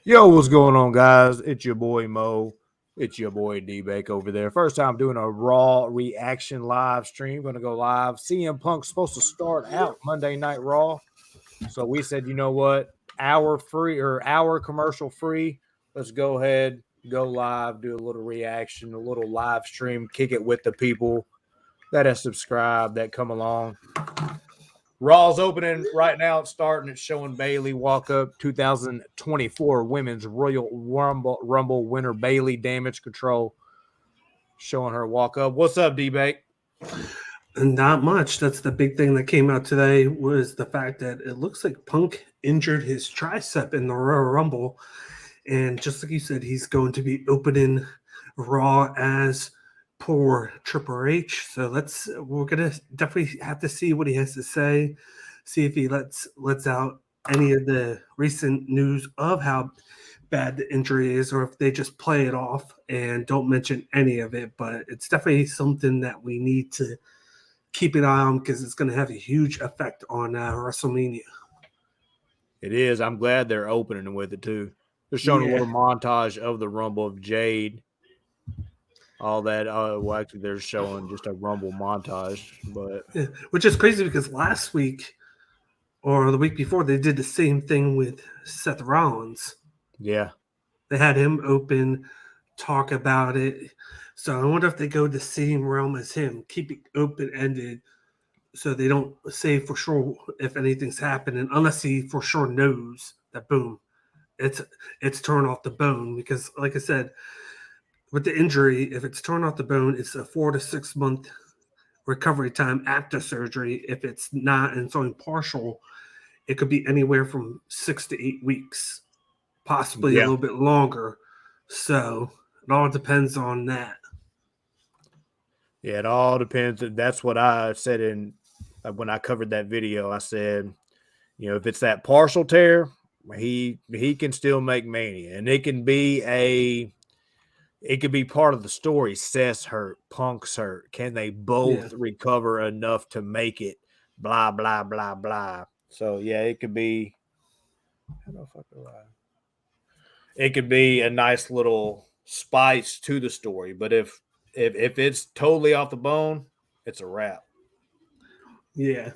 Yo, what's going on, guys? It's your boy Mo. It's your boy D-Bake over there. First time doing a Raw reaction live stream. Going to go live. CM Punk's supposed to start out Monday Night Raw. So we said, you know what? Hour commercial free. Let's go ahead, go live, do a little reaction, a little live stream, kick it with the people that have subscribed, that come along. Raw's opening right now. It's starting. It's showing Bailey walk up 2024 Women's Royal Rumble winner Bailey Damage Control. Showing her walk up. What's up, D-Bake? Not much. That's the big thing that came out today was the fact that it looks like Punk injured his tricep in the Royal Rumble. And just like you said, he's going to be opening Raw as poor Triple H. So we're gonna definitely have to see what he has to say, see if he lets out any of the recent news of how bad the injury is, or if they just play it off and don't mention any of it. But it's definitely something that we need to keep an eye on because it's going to have a huge effect on WrestleMania. It is. I'm glad they're opening with it too. They're showing a little montage of the Rumble of Jade. All that. Well, actually, they're showing just a Rumble montage, but which is crazy because last week or the week before they did the same thing with Seth Rollins. Yeah, they had him open, talk about it. So I wonder if they go the same realm as him, keep it open ended, so they don't say for sure if anything's happening, unless he for sure knows that boom, it's torn off the bone. Because like I said, with the injury, if it's torn off the bone, it's a 4 to 6 month recovery time after surgery. If it's not and it's only partial, it could be anywhere from 6 to 8 weeks, possibly a little bit longer. So it all depends on that. Yeah, it all depends. That's what I said when I covered that video. I said, you know, if it's that partial tear, he can still make Mania, and it could be part of the story. Seth's hurt, Punk's hurt. Can they both recover enough to make it? Blah blah blah blah. So yeah, it could be. How the fuck do I? It could be a nice little spice to the story, but if it's totally off the bone, it's a wrap. Yeah.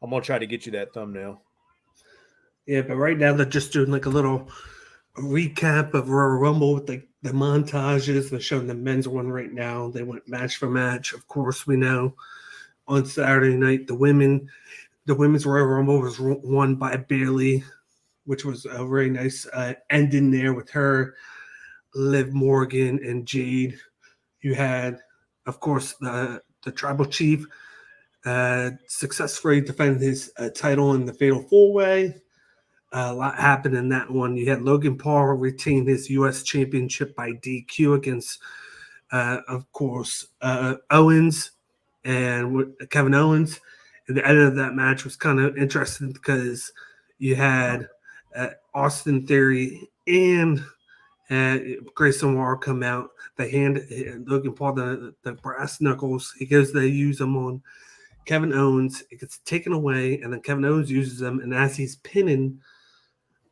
I'm gonna try to get you that thumbnail. Yeah, but right now they're just doing like a little recap of Royal Rumble with the montages. They're showing the men's one right now. They went match for match. Of course, we know on Saturday night the women's Royal Rumble was won by Bailey, which was a very nice ending there with her, Liv Morgan, and Jade. You had, of course, the Tribal Chief successfully defended his title in the Fatal 4-Way. A lot happened in that one. You had Logan Paul retain his U.S. Championship by DQ against, of course, Owens and Kevin Owens. And the end of that match was kind of interesting because you had Austin Theory and Grayson Waller come out. They hand Logan Paul the brass knuckles. He goes, they use them on Kevin Owens. It gets taken away, and then Kevin Owens uses them. And as he's pinning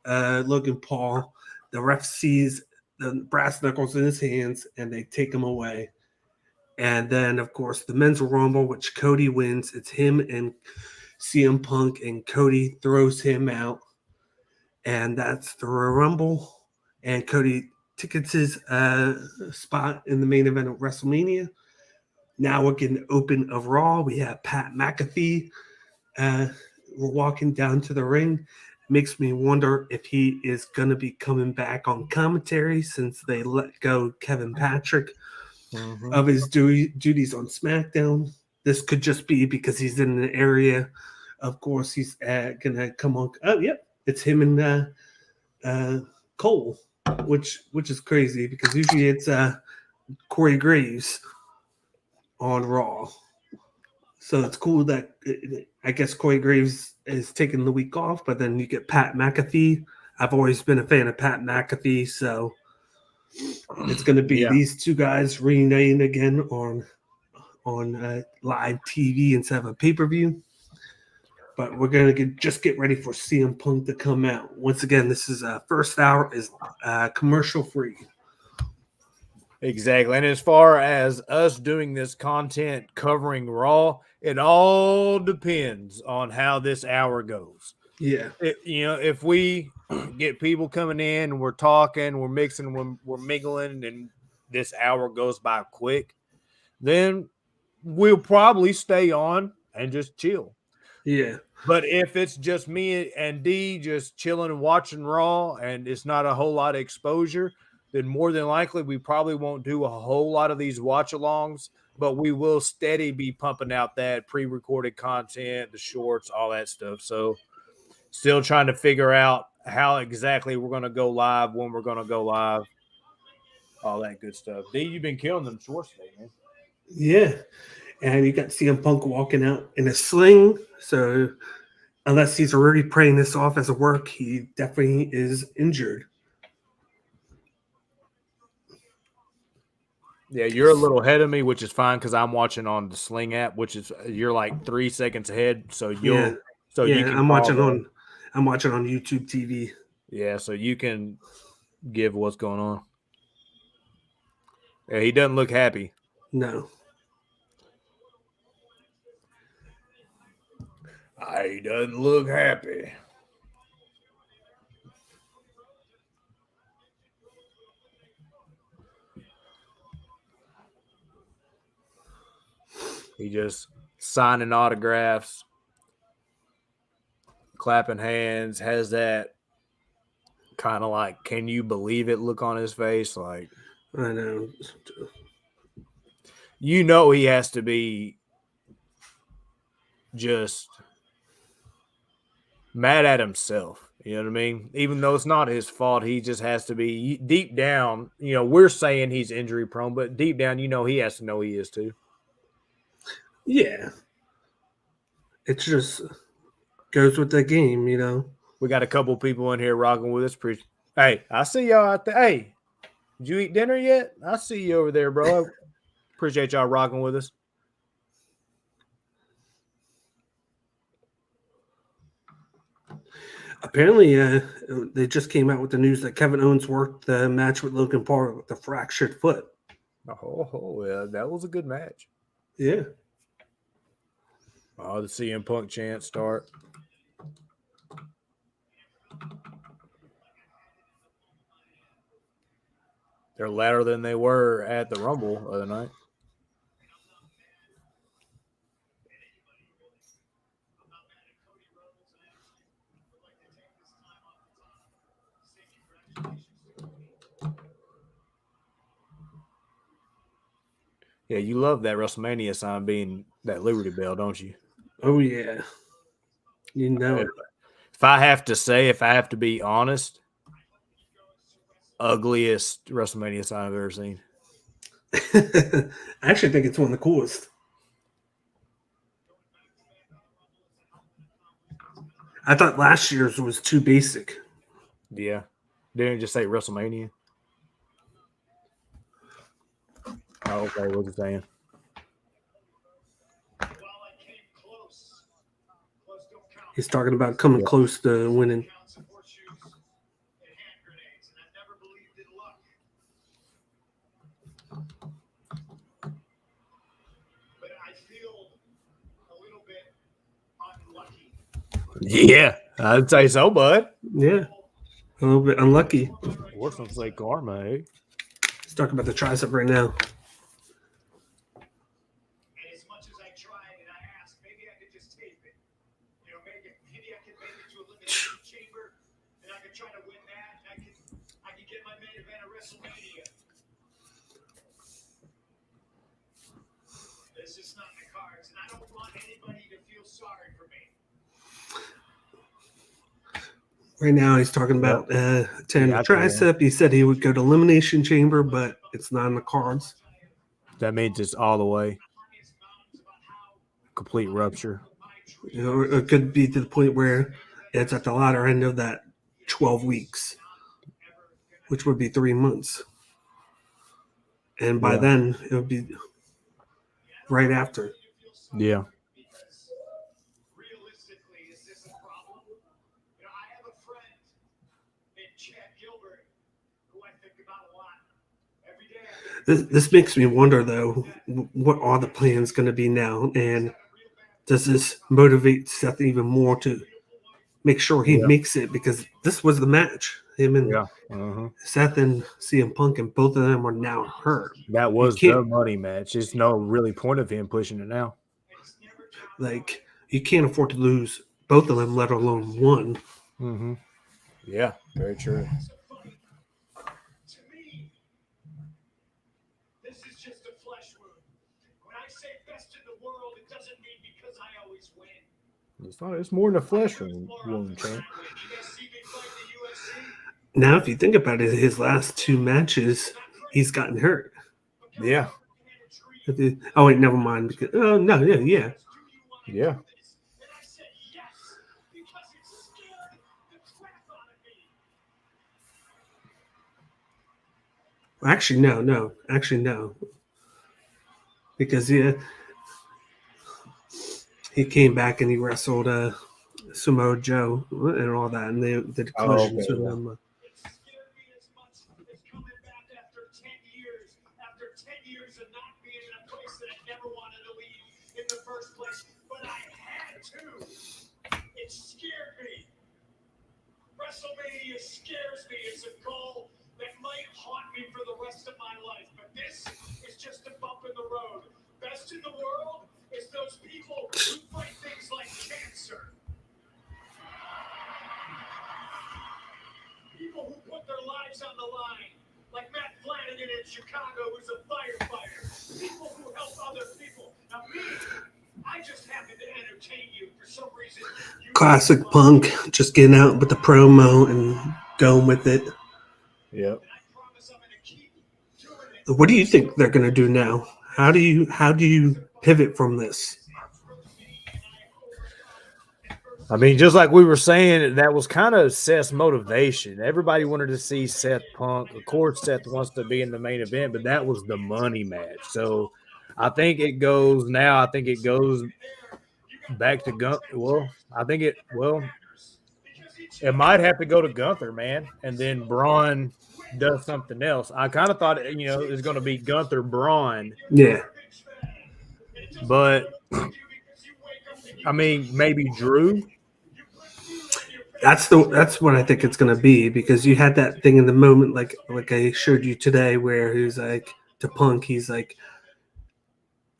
Logan Paul, the ref sees the brass knuckles in his hands, and they take him away. And then, of course, the men's rumble, which Cody wins. It's him and CM Punk, and Cody throws him out. And that's the Royal Rumble. And Cody tickets his spot in the main event of WrestleMania. Now we're getting open of Raw. We have Pat McAfee. We're walking down to the ring. Makes me wonder if he is going to be coming back on commentary since they let go Kevin Patrick of his duties on SmackDown. This could just be because he's in an area. Of course, he's going to come on. Oh, yep. It's him and Cole, which is crazy because usually it's Corey Graves on Raw. So it's cool that I guess Corey Graves is taking the week off, but then you get Pat McAfee. I've always been a fan of Pat McAfee, so it's going to be these two guys reuniting again on live TV instead of a pay-per-view. But we're going to just get ready for CM Punk to come out. Once again, this is first hour is commercial free. Exactly. And as far as us doing this content covering Raw, it all depends on how this hour goes. Yeah. If we get people coming in and we're talking, we're mixing, we're mingling, and this hour goes by quick, then we'll probably stay on and just chill. Yeah. But if it's just me and D just chilling and watching Raw and it's not a whole lot of exposure, then more than likely we probably won't do a whole lot of these watch-alongs, but we will steady be pumping out that pre-recorded content, the shorts, all that stuff. So still trying to figure out how exactly we're going to go live, when we're going to go live, all that good stuff. D, you've been killing them shorts today, man. Yeah. And you got CM Punk walking out in a sling. So unless he's already praying this off as a work, he definitely is injured. Yeah, you're a little ahead of me, which is fine because I'm watching on the Sling app, which is you're like 3 seconds ahead. So you can I'm watching call them. on YouTube TV. Yeah, so you can give what's going on. Yeah, he doesn't look happy. No. He doesn't look happy. He just signing autographs, clapping hands, has that kind of like, can you believe it look on his face? Like, I know. He has to be just mad at himself. You know what I mean? Even though it's not his fault, he just has to be deep down. We're saying he's injury prone, but deep down, he has to know he is too. Yeah. It just goes with the game, We got a couple people in here rocking with us. Hey, I see y'all out there. Hey, did you eat dinner yet? I see you over there, bro. Appreciate y'all rocking with us. Apparently, they just came out with the news that Kevin Owens worked the match with Logan Paul with a fractured foot. Oh, yeah, that was a good match. Yeah. Oh, the CM Punk chant start. They're louder than they were at the Rumble the other night. Yeah, you love that WrestleMania sign being that Liberty Bell, don't you? Oh, yeah. You know it. If I have to be honest, ugliest WrestleMania sign I've ever seen. I actually think it's one of the coolest. I thought last year's was too basic. Yeah. Didn't it just say WrestleMania? Oh, okay. What's it saying? He's talking about coming close to winning. Yeah, I'd say so, bud. Yeah, a little bit unlucky. Or some say karma, eh? He's talking about the tricep right now. As much as I tried and I asked, maybe I could just tape it. Maybe I could make it to Elimination Chamber, and I could try to win that. And I could get my main event at WrestleMania. This is not the cards, and I don't want anybody to feel sorry for me. Right now, he's talking about tearing the tricep. He said he would go to Elimination Chamber, but it's not in the cards. That means it's all the way. Complete rupture. It could be to the point where it's at the latter end of that 12 weeks, which would be 3 months. And by then, it would be right after. Yeah. Chad Gilbert, who I think about a lot every day. This makes me wonder, though, what are the plans going to be now? And does this motivate Seth even more to make sure he Yeah. makes it? Because this was the match. Him and Yeah. Uh-huh. Seth and CM Punk, and both of them are now hurt. That You was can't the money match. There's no really point of him pushing it now. you can't afford to lose both of them, let alone one. Mm-hmm. Yeah, very true. To me, this is just a flesh wound. When I say best in the world, it doesn't mean because I always win. It's more than a flesh wound, champ. You guys see me fight the UFC? Now, if you think about it, his last two matches, he's gotten hurt. Yeah. Oh wait, never mind. Because, oh no, yeah. Yeah. And I said yes because it scared the crap out of me. Actually, no. Because he came back and he wrestled Samoa Joe and all that, and they did collisions with him. It scared me as much as coming back after 10 years, of not being in a place that I never wanted to leave in the first place, but I had to. It scared me. WrestleMania scares me. It's a goal that might haunt me for the rest of my life, but this is just a bump in the road. Best in the world is those people who fight things like cancer. People who put their lives on the line, like Matt Flanagan in Chicago, who's a firefighter. People who help other people. Now me, I just happen to entertain you for some reason. Classic Punk, just getting out with the promo and going with it. Yep. And I promise I'm going to keep doing it. What do you think they're going to do now? How do you pivot from this? I mean, just like we were saying, that was kind of Seth's motivation. Everybody wanted to see Seth Punk. Of course, Seth wants to be in the main event, but that was the money match. So I think it goes back to Gunther. Well, it might have to go to Gunther, man. And then Braun does something else. I kind of thought, it was going to be Gunther Braun. Yeah. But, I mean, maybe Drew. That's what I think it's gonna be, because you had that thing in the moment, like I showed you today, where he's like to Punk, he's like,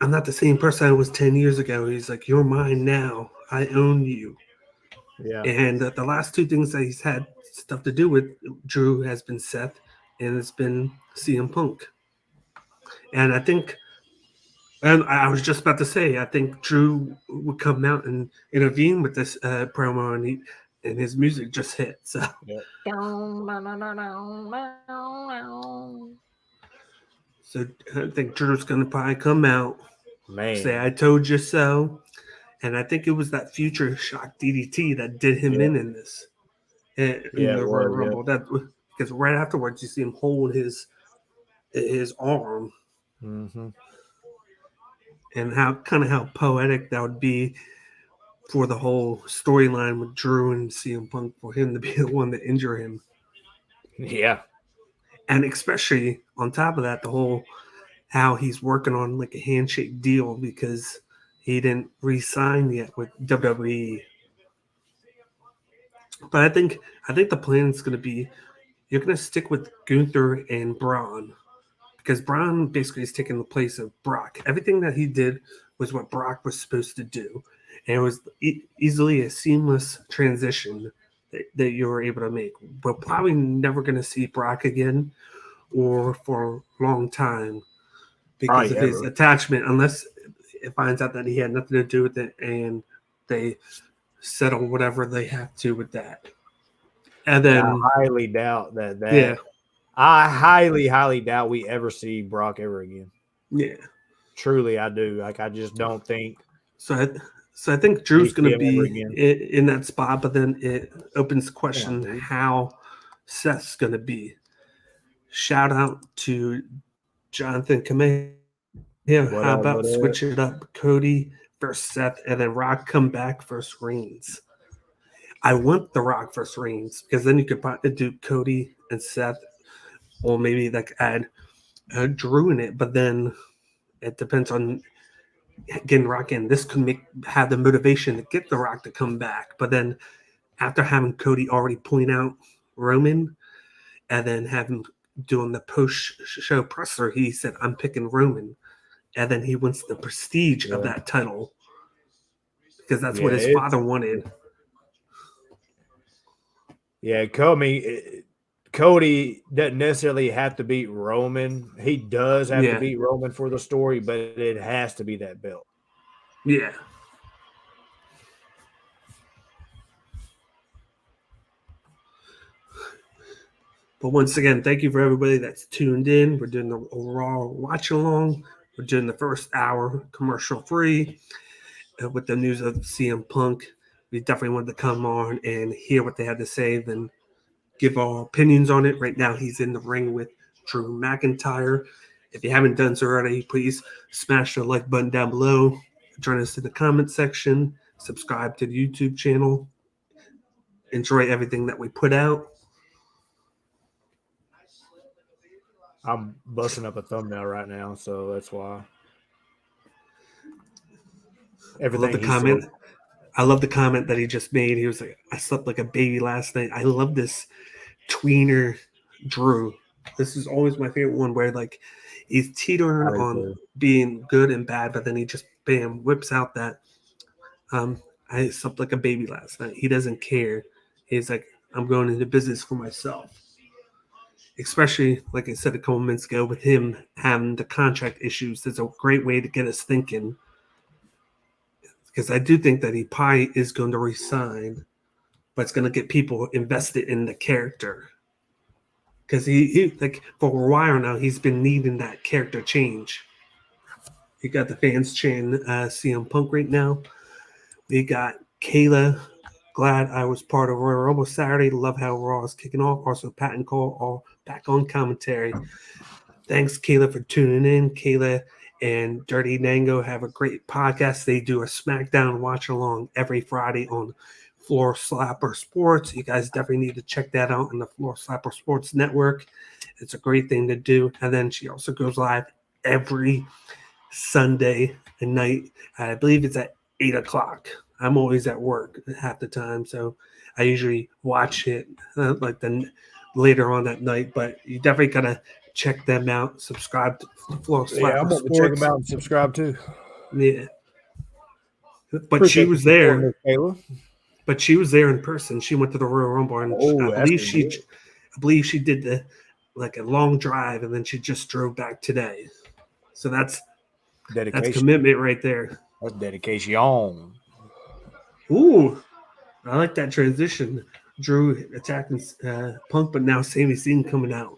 I'm not the same person I was 10 years ago. He's like, you're mine now. I own you. Yeah. And the last two things that he's had stuff to do with Drew has been Seth, and it's been CM Punk. And I think, and I was just about to say, I think Drew would come out and intervene with this promo, and his music just hit. So, Yep. so I think Drew's going to probably come out, Man. say, I told you so. And I think it was that Future Shock DDT that did him in this. In the Royal Rumble. That, because right afterwards, you see him hold his arm. Mm-hmm. And how poetic that would be for the whole storyline with Drew and CM Punk, for him to be the one to injure him. Yeah. And especially on top of that, the whole how he's working on like a handshake deal because he didn't re-sign yet with WWE. But I think the plan is going to be, you're going to stick with Gunther and Braun, because Braun basically is taking the place of Brock. Everything that he did was what Brock was supposed to do. And it was easily a seamless transition that you were able to make. We're probably never going to see Brock again, or for a long time, because of his attachment, unless it finds out that he had nothing to do with it and they settle whatever they have to with that. And then I highly doubt that. Yeah. I highly, highly doubt we ever see Brock ever again. Yeah. Truly, I do. Like, I just don't think. So I think Drew's going to be in that spot, but then it opens the question how Seth's going to be. Shout out to Jonathan Kamehameha. How about switch it up? Cody versus Seth, and then Rock come back versus Reigns. I want The Rock versus Reigns because then you could probably do Cody and Seth, or maybe like add Drew in it. But then it depends on getting Rock in. This could have the motivation to get The Rock to come back. But then after having Cody already point out Roman, and then have him doing the post-show presser, he said, "I'm picking Roman," and then he wants the prestige of that title because that's what his father wanted. Yeah, Cody doesn't necessarily have to beat Roman. He does have to beat Roman for the story, but it has to be that belt. Yeah. But once again, thank you for everybody that's tuned in. We're doing the Raw watch along. We're doing the first hour commercial free with the news of CM Punk. We definitely wanted to come on and hear what they had to say, then give our opinions on it. Right now, he's in the ring with Drew McIntyre. If you haven't done so already, please smash the like button down below. Join us in the comment section. Subscribe to the YouTube channel. Enjoy everything that we put out. I'm busting up a thumbnail right now, so that's why. Everything I love the comment. I love the comment that he just made. He was like, "I slept like a baby last night." I love this tweener Drew. This is always my favorite one where like he's teetering on being good and bad, but then he just bam whips out that I slept like a baby last night. He doesn't care. He's like, "I'm going into business for myself." Especially, like I said a couple minutes ago, with him having the contract issues, it's a great way to get us thinking. Because I do think that he probably is going to resign, but it's going to get people invested in the character. Because he like for a while now, he's been needing that character change. You got the fans chanting CM Punk right now. We got Kayla. Glad I was part of Royal Rumble Saturday. Love how Raw is kicking off. Also, Pat and Cole all back on commentary. Thanks, Kayla, for tuning in. Kayla and Dirty Dango have a great podcast. They do a SmackDown watch along every Friday on Floor Slapper Sports. You guys definitely need to check that out on the Floor Slapper Sports Network. It's a great thing to do. And then she also goes live every Sunday night. I believe it's at 8 o'clock. I'm always at work half the time, so I usually watch it like the later on that night. But you definitely gotta check them out. Subscribe to Floor Slapper I'm going to Sports. check them out and subscribe too. Yeah, but Appreciate she was there. Ms. Kayla. But she was there in person. She went to the Royal Rumble, and I believe she did the like a long drive, and then she just drove back today. So that's dedication. That's commitment right there. That's dedication. Ooh, I like that transition. Drew attacking Punk, but now Sami Zayn coming out.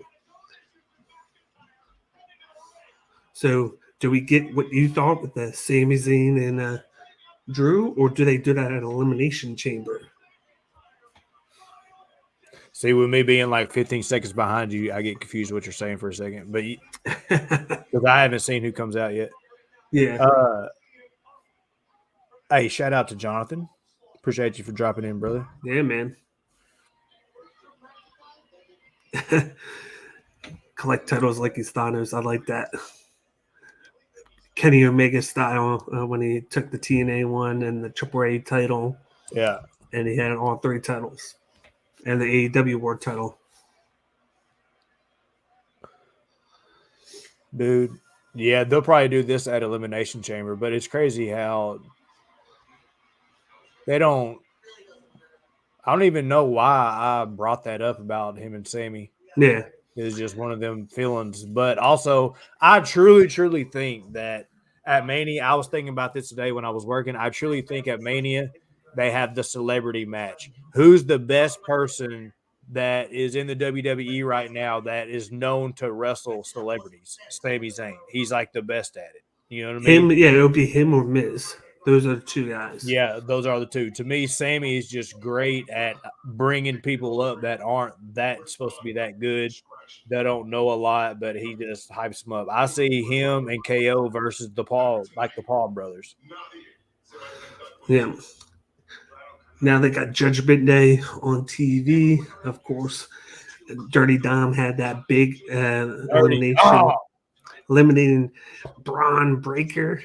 So, do we get what you thought with the Sami Zayn and Drew, or do they do that at Elimination Chamber? See, with me being like 15 seconds behind you, I get confused what you're saying for a second. But because I haven't seen who comes out yet. Yeah. Hey, shout out to Jonathan. Appreciate you for dropping in, brother. Yeah, man. Collect titles like he's Thanos. I like that. Kenny Omega style when he took the TNA one and the AAA title. Yeah. And he had all three titles. And the AEW World title. Dude. Yeah, they'll probably do this at Elimination Chamber, but it's crazy how they don't. I don't even know why I brought that up about him and Sammy. Yeah. It's just one of them feelings. But also, I truly think that at Mania, I was thinking about this today when I was working. I truly think at Mania, they have the celebrity match. Who's the best person that is in the WWE right now that is known to wrestle celebrities? Sami Zayn. He's like the best at it. You know what I mean? Yeah, it'll be him or Miz. Those are the two guys. Yeah, those are the two. To me, Sammy is just great at bringing people up that aren't that supposed to be that good, that don't know a lot, but he just hypes them up. I see him and KO versus the Paul brothers. Yeah. Now they got Judgment Day on TV. Of course, Dirty Dom had that big Dirty elimination, Dom. eliminating Braun Breaker,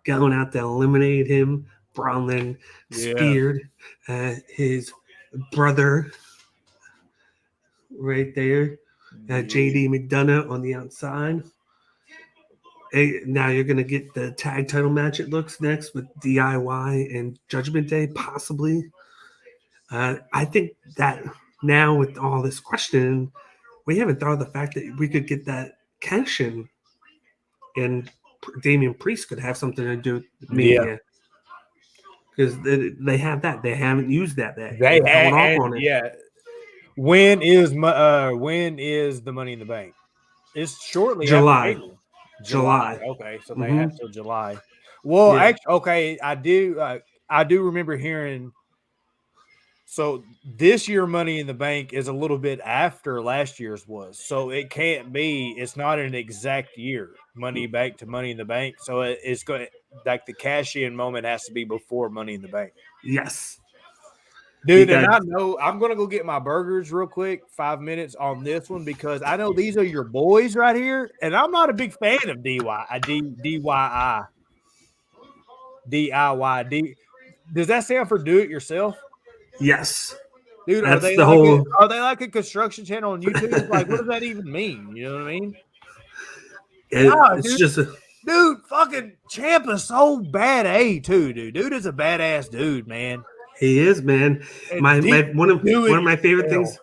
going out to eliminate him. Braun then Yeah. speared his brother right there. JD McDonough on the outside. Hey, now you're going to get the tag title match, it looks, next with DIY and Judgment Day, possibly. I think that now with all this questioning, we haven't thought of the fact that we could get that cash in and Damian Priest could have something to do with Mania. Because they have that. They haven't used that. They held off on it. Yeah. When is the Money in the Bank? It's shortly July. after July. Okay, so they have till July. Well, Yeah. actually, okay, I do remember hearing. So this year Money in the Bank is a little bit after last year's was. So it can't be. It's not an exact year. Money Bank to Money in the Bank. So it's going like the cash in moment has to be before Money in the Bank. Yes. Dude, and I know I'm going to go get my burgers real quick, 5 minutes on this one, because I know these are your boys right here, and I'm not a big fan of DIY. Does that stand for do it yourself? Yes. Dude, That's are they like a construction channel on YouTube? Like, what does that even mean? You know what I mean? It's just dude, fucking Ciampa's so bad A too, dude. Dude is a badass dude, man. He is, man. One of my favorite things.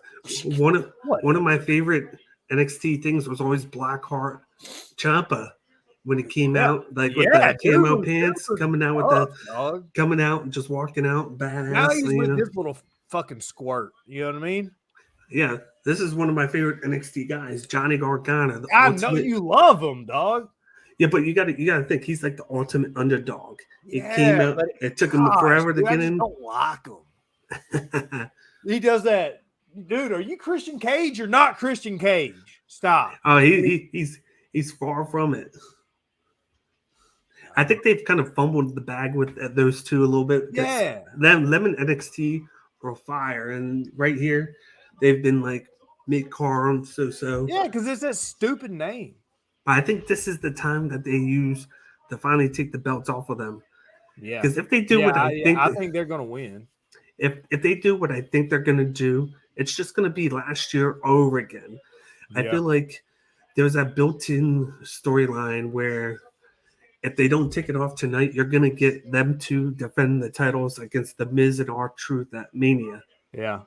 One of my favorite NXT things was always Blackheart Ciampa when it came out, like with the camo pants, coming out and just walking out badass. Now he's with this little fucking squirt. You know what I mean? Yeah, this is one of my favorite NXT guys, Johnny Gargano. I know you love him, dog. Yeah, but you gotta think he's like the ultimate underdog. He came out. It took him forever to get in. I don't like him. He does that, dude. Are you Christian Cage or not Christian Cage? Stop. Oh, he's far from it. I think they've kind of fumbled the bag with those two a little bit. Yeah, them and NXT are fire, and right here they've been like mid-car so. Yeah, because it's that stupid name. I think this is the time that they use to finally take the belts off of them. Yeah, because if they do what I think they're going to win. If they do what I think they're going to do, it's just going to be last year over again. Yeah. I feel like there's that built-in storyline where if they don't take it off tonight, you're going to get them to defend the titles against the Miz and R-Truth at Mania. Yeah,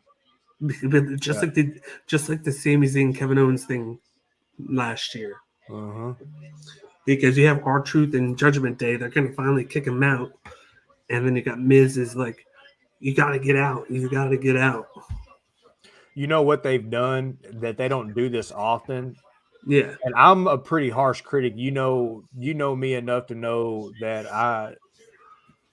just like the Sami Zayn Kevin Owens thing last year. Because you have R-Truth and Judgment Day, they're going to finally kick him out, and then you got Miz is like, you got to get out. You got to get out. You know what they've done that they don't do this often. Yeah, and I'm a pretty harsh critic. You know me enough to know that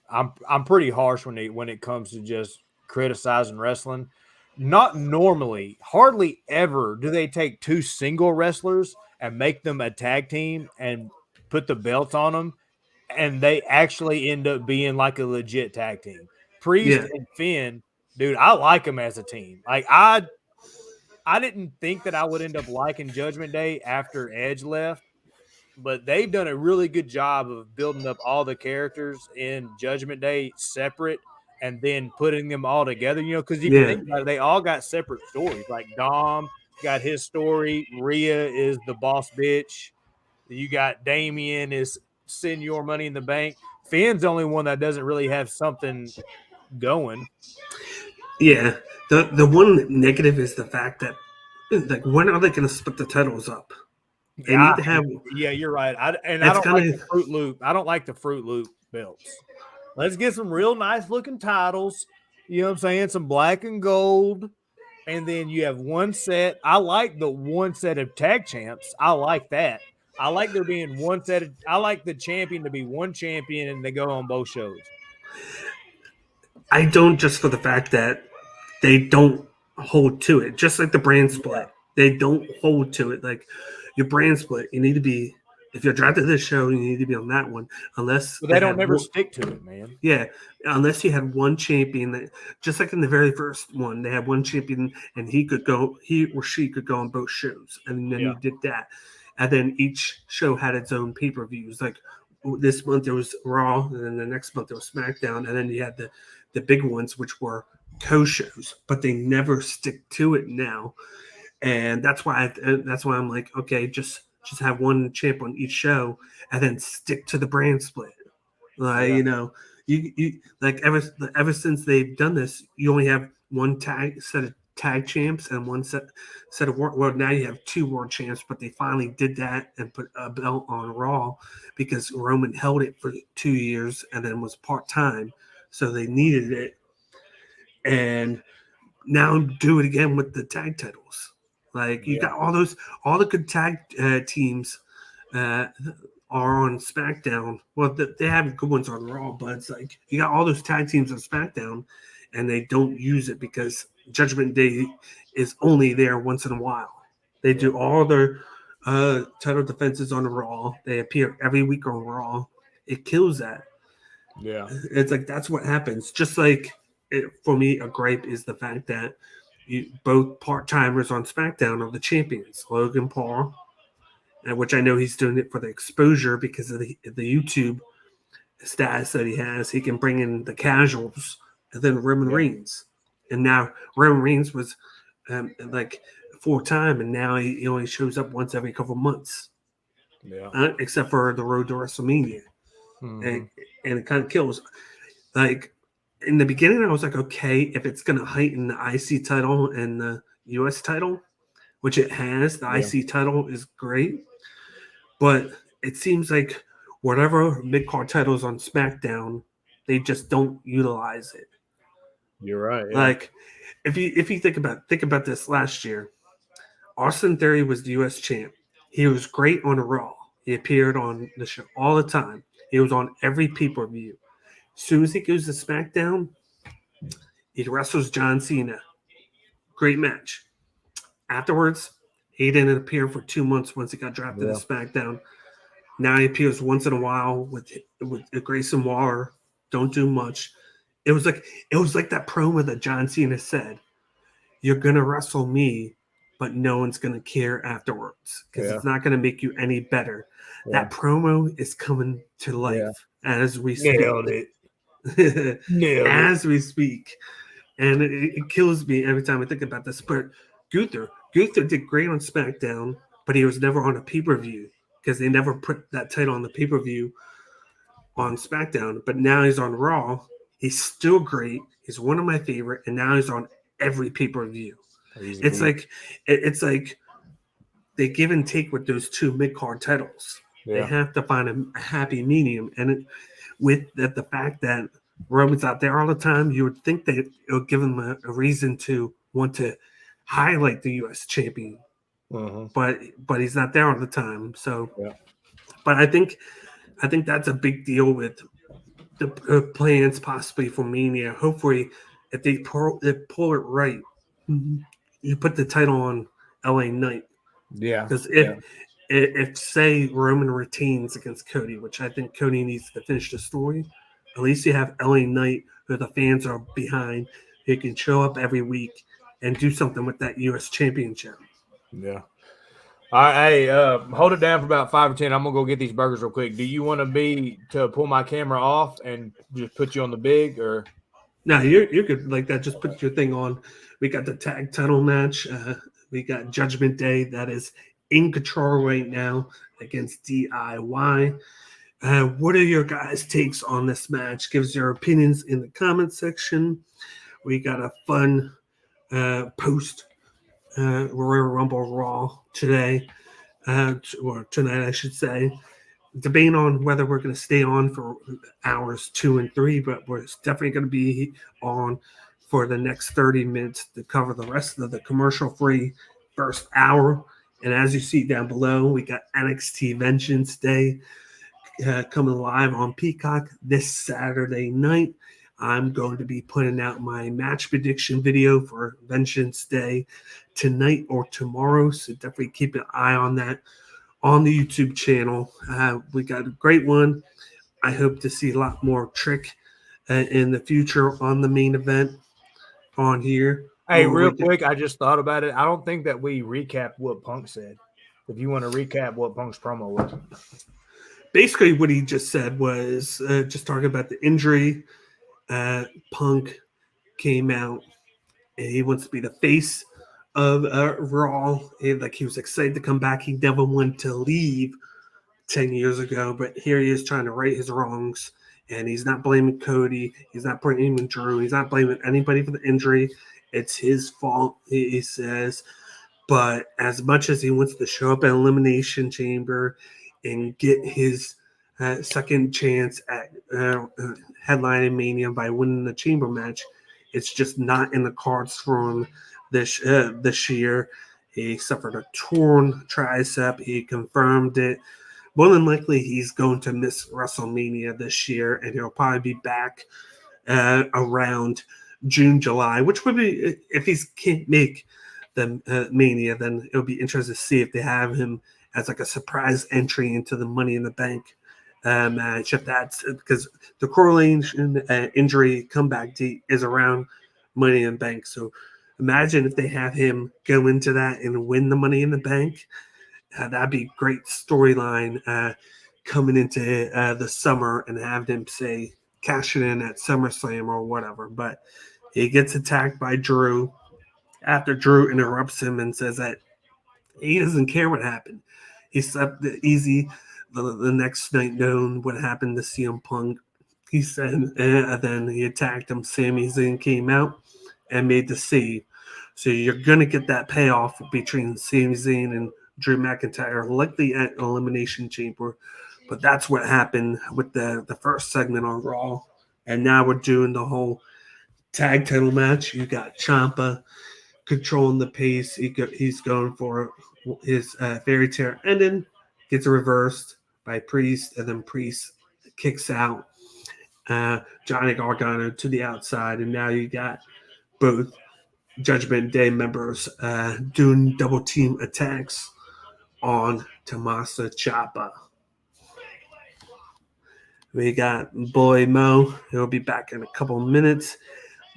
I'm pretty harsh when it comes to just criticizing wrestling. Not normally, hardly ever do they take two single wrestlers and make them a tag team and put the belts on them, and they actually end up being like a legit tag team. Priest and Finn, dude, I like them as a team. Like I didn't think that I would end up liking Judgment Day after Edge left, but they've done a really good job of building up all the characters in Judgment Day separate and then putting them all together, because you can think about it, they all got separate stories. Like Dom got his story, Rhea is the boss bitch, you got Damien is Senior Money in the Bank. Finn's the only one that doesn't really have something going. Yeah. The one negative is the fact that, like, when are they going to split the titles up? They need to have. Yeah, you're right. I don't like the Fruit Loop. I don't like the Fruit Loop belts. Let's get some real nice looking titles. You know what I'm saying? Some black and gold. And then you have one set. I like the one set of tag champs. I like that. I like there being one set of. I like the champion to be one champion and they go on both shows. I don't, just for the fact that they don't hold to it. Just like the brand split. They don't hold to it. Like your brand split, you need to be If you're drafted to this show, you need to be on that one. Unless But they don't had never one- stick to it, man. yeah, unless you had one champion that, just like in the very first one, they had one champion and he or she could go on both shows, and then Yeah. you did that, and then each show had its own pay-per-views. Like this month there was Raw, and then the next month there was SmackDown, and then you had the big ones which were co-shows, but they never stick to it now, and that's why I'm like, okay, just have one champ on each show, and then stick to the brand split. Like, Yeah. you know, you like ever since they've done this, you only have one set of tag champs and one set of well, now you have two world champs, but they finally did that and put a belt on Raw because Roman held it for 2 years and then was part-time, so they needed it. And now do it again with the tag titles. Like, you got all the good tag teams are on SmackDown. Well, they have good ones on Raw, but it's like you got all those tag teams on SmackDown, and they don't use it because Judgment Day is only there once in a while. They do all their title defenses on Raw. They appear every week on Raw. It kills that. Yeah. It's like that's what happens. Just like for me, a gripe is the fact that both part-timers on SmackDown are the champions. Logan Paul, which I know he's doing it for the exposure because of the YouTube status that he has. He can bring in the casuals, and then Roman Reigns. And now Roman Reigns was like full-time, and now he only shows up once every couple months. Yeah. Except for the road to WrestleMania. Mm-hmm. And it kind of kills. Like, in the beginning, I was like, okay, if it's going to heighten the IC title and the US title, which it has, the IC title is great. But it seems like whatever mid-card titles on SmackDown, they just don't utilize it. You're right. Yeah. Like, if you think about this last year, Austin Theory was the US champ. He was great on Raw. He appeared on the show all the time. He was on every pay-per-view. As soon as he goes to SmackDown, he wrestles John Cena. Great match. Afterwards, he didn't appear for 2 months once he got drafted to SmackDown. Now he appears once in a while with Grayson Waller. Don't do much. It was like that promo that John Cena said, "You're gonna wrestle me, but no one's gonna care afterwards because it's not gonna make you any better." That promo is coming to life as we speak. Nailed it. As we speak. And it kills me every time I think about this. But Gunther did great on SmackDown, but he was never on a pay-per-view because they never put that title on the pay-per-view on SmackDown. But now he's on Raw. He's still great. He's one of my favorite, and now he's on every pay-per-view. It's like they give and take with those two mid-card titles. They have to find a happy medium. And with the fact that Roman's out there all the time, you would think that it'll give him a reason to want to highlight the U.S. champion. But he's not there all the time. So, but I think that's a big deal with the plans possibly for Mania. Hopefully, if they pull it right, you put the title on LA Knight. Yeah. Because if say Roman retains against Cody, which I think Cody needs to finish the story, at least you have LA Knight, who the fans are behind, who can show up every week and do something with that U.S. championship. Yeah. All right, hey, hold it down for about 5 or 10. I'm gonna go get these burgers real quick. Do you want to pull my camera off and just put you on the big, or? No, you're good like that. Just put your thing on. We got the tag title match. We got Judgment Day that is in control right now against DIY. What are your guys' takes on this match? Give us your opinions in the comment section. We got a fun post Royal Rumble Raw today, or tonight, I should say. Debating on whether we're going to stay on for hours 2 and 3, but we're definitely going to be on for the next 30 minutes to cover the rest of the commercial-free first hour. And as you see down below, we got NXT Vengeance Day coming live on Peacock this Saturday night. I'm going to be putting out my match prediction video for Vengeance Day tonight or tomorrow, so definitely keep an eye on that on the YouTube channel. We got a great one. I hope to see a lot more Trick in the future on the main event on here. Hey, Or real we can- quick, I just thought about it. I don't think that we recapped what Punk said. If you want to recap what Punk's promo was. basically, what he just said was just talking about the injury. Punk came out and he wants to be the face of Raw. Like he was excited to come back. He never wanted to leave 10 years ago, but here he is trying to right his wrongs. And he's not blaming Cody. He's not blaming Drew. He's not blaming anybody for the injury. It's his fault, he says. But as much as he wants to show up at Elimination Chamber and get his second chance at headlining Mania by winning the Chamber match, it's just not in the cards for him this year. He suffered a torn tricep. He confirmed it. More than likely, he's going to miss WrestleMania this year, and he'll probably be back around June, July, which would be, if he can't make the Mania, then it'll be interesting to see if they have him as like a surprise entry into the Money in the Bank match. If that's because the correlation injury comeback date is around Money in the Bank. So imagine if they have him go into that and win the Money in the Bank. That'd be a great storyline coming into the summer and have them say cash it in at SummerSlam or whatever. But he gets attacked by Drew after Drew interrupts him and says that he doesn't care what happened. He slept easy the next night, knowing what happened to CM Punk. He said, and then he attacked him. Sami Zayn came out and made the save. So you're going to get that payoff between Sami Zayn and Drew McIntyre, likely at Elimination Chamber. But that's what happened with the first segment on Raw. And now we're doing the whole tag title match. You got Ciampa controlling the pace. He's going for his fairy tale ending, gets reversed by Priest, and then Priest kicks out Johnny Gargano to the outside. And now you got both Judgment Day members doing double team attacks on Tommaso Ciampa. We got Boy Mo. He'll be back in a couple minutes.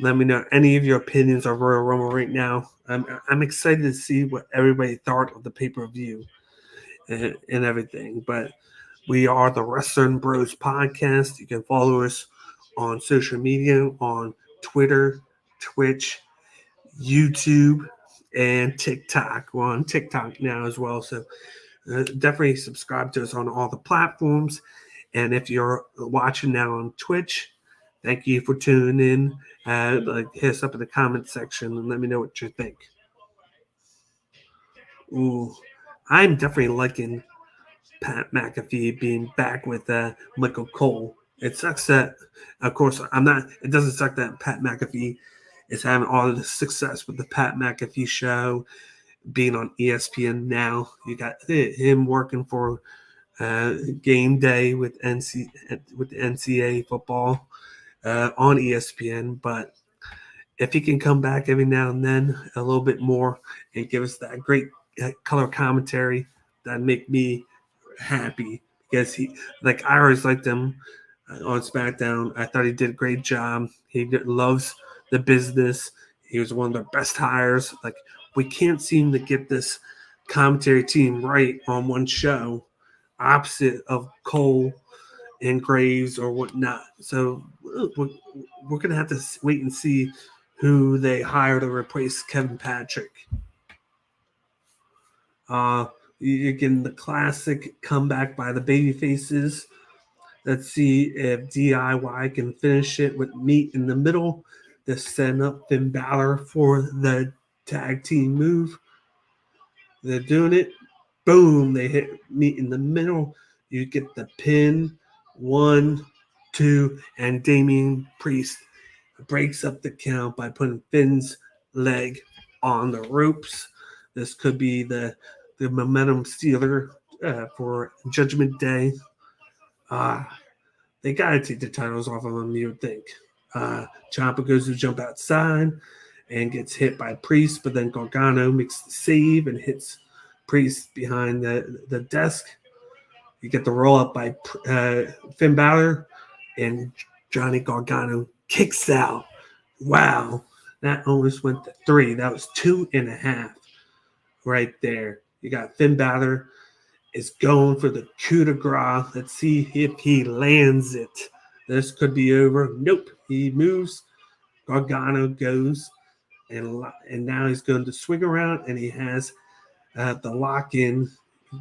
Let me know any of your opinions on Royal Rumble right now. I'm excited to see what everybody thought of the pay-per-view and everything. But we are the Wrestling Bros Podcast. You can follow us on social media, on Twitter, Twitch, YouTube, and TikTok. We're on TikTok now as well. So definitely subscribe to us on all the platforms. And if you're watching now on Twitch, thank you for tuning in. Hit us up in the comment section and let me know what you think. Ooh, I'm definitely liking Pat McAfee being back with Michael Cole. It sucks that, of course, it doesn't suck that Pat McAfee is having all of the success with the Pat McAfee show, being on ESPN now. You got him working for Game Day with the NCAA football on ESPN. But if he can come back every now and then a little bit more and give us that great color commentary, that'd make me happy, because I always liked him on SmackDown. I thought he did a great job. He loves the business. He was one of the best hires. We can't seem to get this commentary team right on one show, opposite of Cole and Graves or whatnot. So we're going to have to wait and see who they hire to replace Kevin Patrick. Again, the classic comeback by the babyfaces. Let's see if DIY can finish it with meat in the middle to send up Finn Balor for the tag team move. They're doing it. Boom. They hit meat in the middle. You get the pin. 1, 2, and Damian Priest breaks up the count by putting Finn's leg on the ropes. This could be the momentum stealer for Judgment Day. They got to take the titles off of them, you would think. Ciampa goes to jump outside and gets hit by Priest, but then Gargano makes the save and hits Priest behind the desk. You get the roll up by Finn Balor, and Johnny Gargano kicks out. Wow, that almost went to 3. That was 2.5 right there. You got Finn Balor is going for the coup de grace. Let's see if he lands it. This could be over. Nope. He moves. Gargano goes, and now he's going to swing around, and he has the lock in,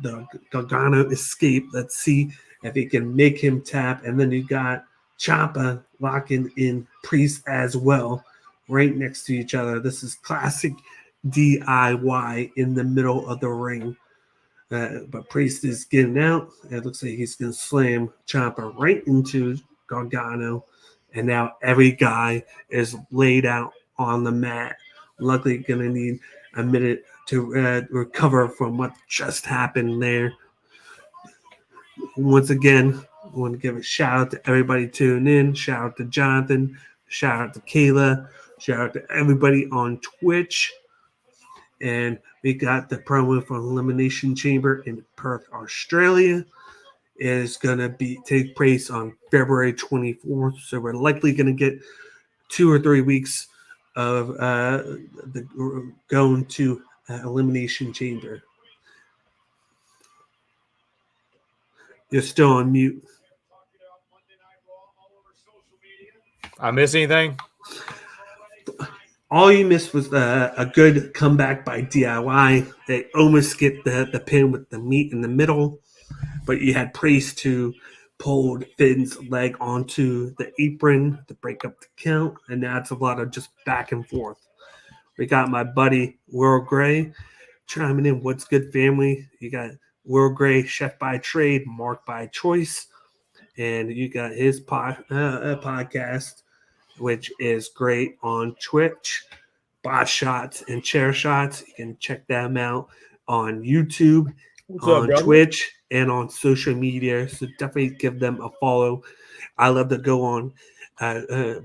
the Gargano escape. Let's see if he can make him tap. And then you got Ciampa locking in Priest as well, right next to each other. This is classic DIY in the middle of the ring. But Priest is getting out. It looks like he's going to slam Ciampa right into Gargano. And now every guy is laid out on the mat. Luckily, going to need a minute to recover from what just happened there. Once again, I want to give a shout out to everybody tuning in. Shout out to Jonathan. Shout out to Kayla. Shout out to everybody on Twitch. And we got the promo for Elimination Chamber in Perth, Australia. It is going to take place on February 24th. So we're likely going to get 2 or 3 weeks of going to Elimination Chamber. You're still on mute. I miss anything? All you missed was a good comeback by DIY. They almost get the pin with the meat in the middle, but you had Priest who pulled Finn's leg onto the apron to break up the count, and now it's a lot of just back and forth. We got my buddy Will Gray chiming in. What's good, family? You got Will Gray, chef by trade, Mark by choice, and you got his podcast, which is great on Twitch, Bot Shots and Chair Shots. You can check them out on YouTube, Twitch, and on social media. So definitely give them a follow. I love to go on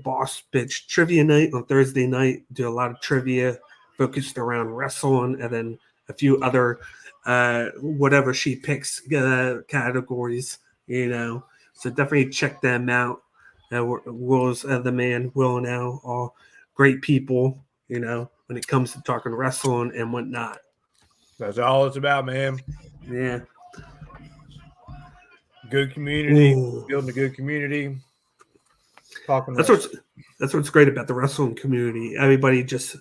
Boss Bitch Trivia Night on Thursday night, do a lot of trivia focused around wrestling, and then a few other whatever she picks categories, So definitely check them out. Will's the man, Will and Al, all great people, when it comes to talking wrestling and whatnot. That's all it's about, man. Yeah. Good community, Ooh. building a good community. That's what's great about the wrestling community. Everybody just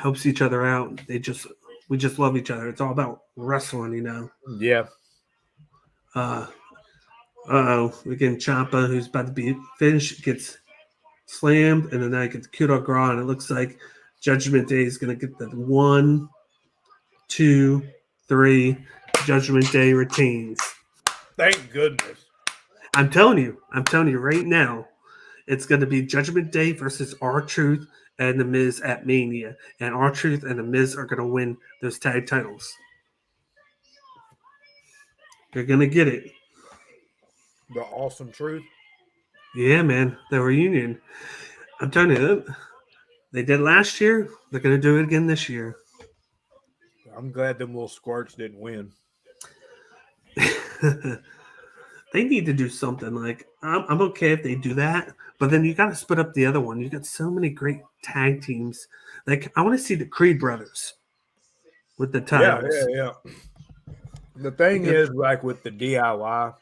helps each other out. We just love each other. It's all about wrestling, Yeah. We get Ciampa, who's about to be finished, gets slammed, and then I get the coup de grace, and it looks like Judgment Day is going to get the 1, 2, 3. Judgment Day retains. Thank goodness. I'm telling you right now, it's going to be Judgment Day versus R-Truth and The Miz at Mania, and R-Truth and The Miz are going to win those tag titles. They're going to get it. The awesome truth. Yeah, man. The reunion. I'm telling you, they did last year. They're going to do it again this year. I'm glad them little squirts didn't win. They need to do something. Like, I'm okay if they do that, but then you got to split up the other one. You got so many great tag teams. Like, I want to see the Creed brothers with the titles. Yeah. The thing is, like with the DIY,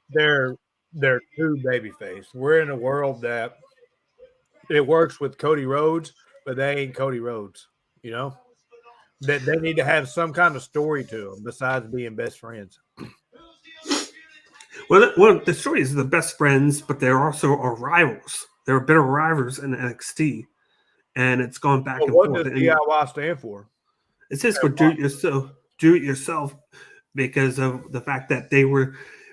they're true babyface. We're in a world that it works with Cody Rhodes, but they ain't Cody Rhodes. That they need to have some kind of story to them besides being best friends. Well, the story is the best friends, but they're also our rivals. They're bitter rivals in NXT, and it's gone back and forth. What does DIY stand for? It says for do it yourself, because of the fact that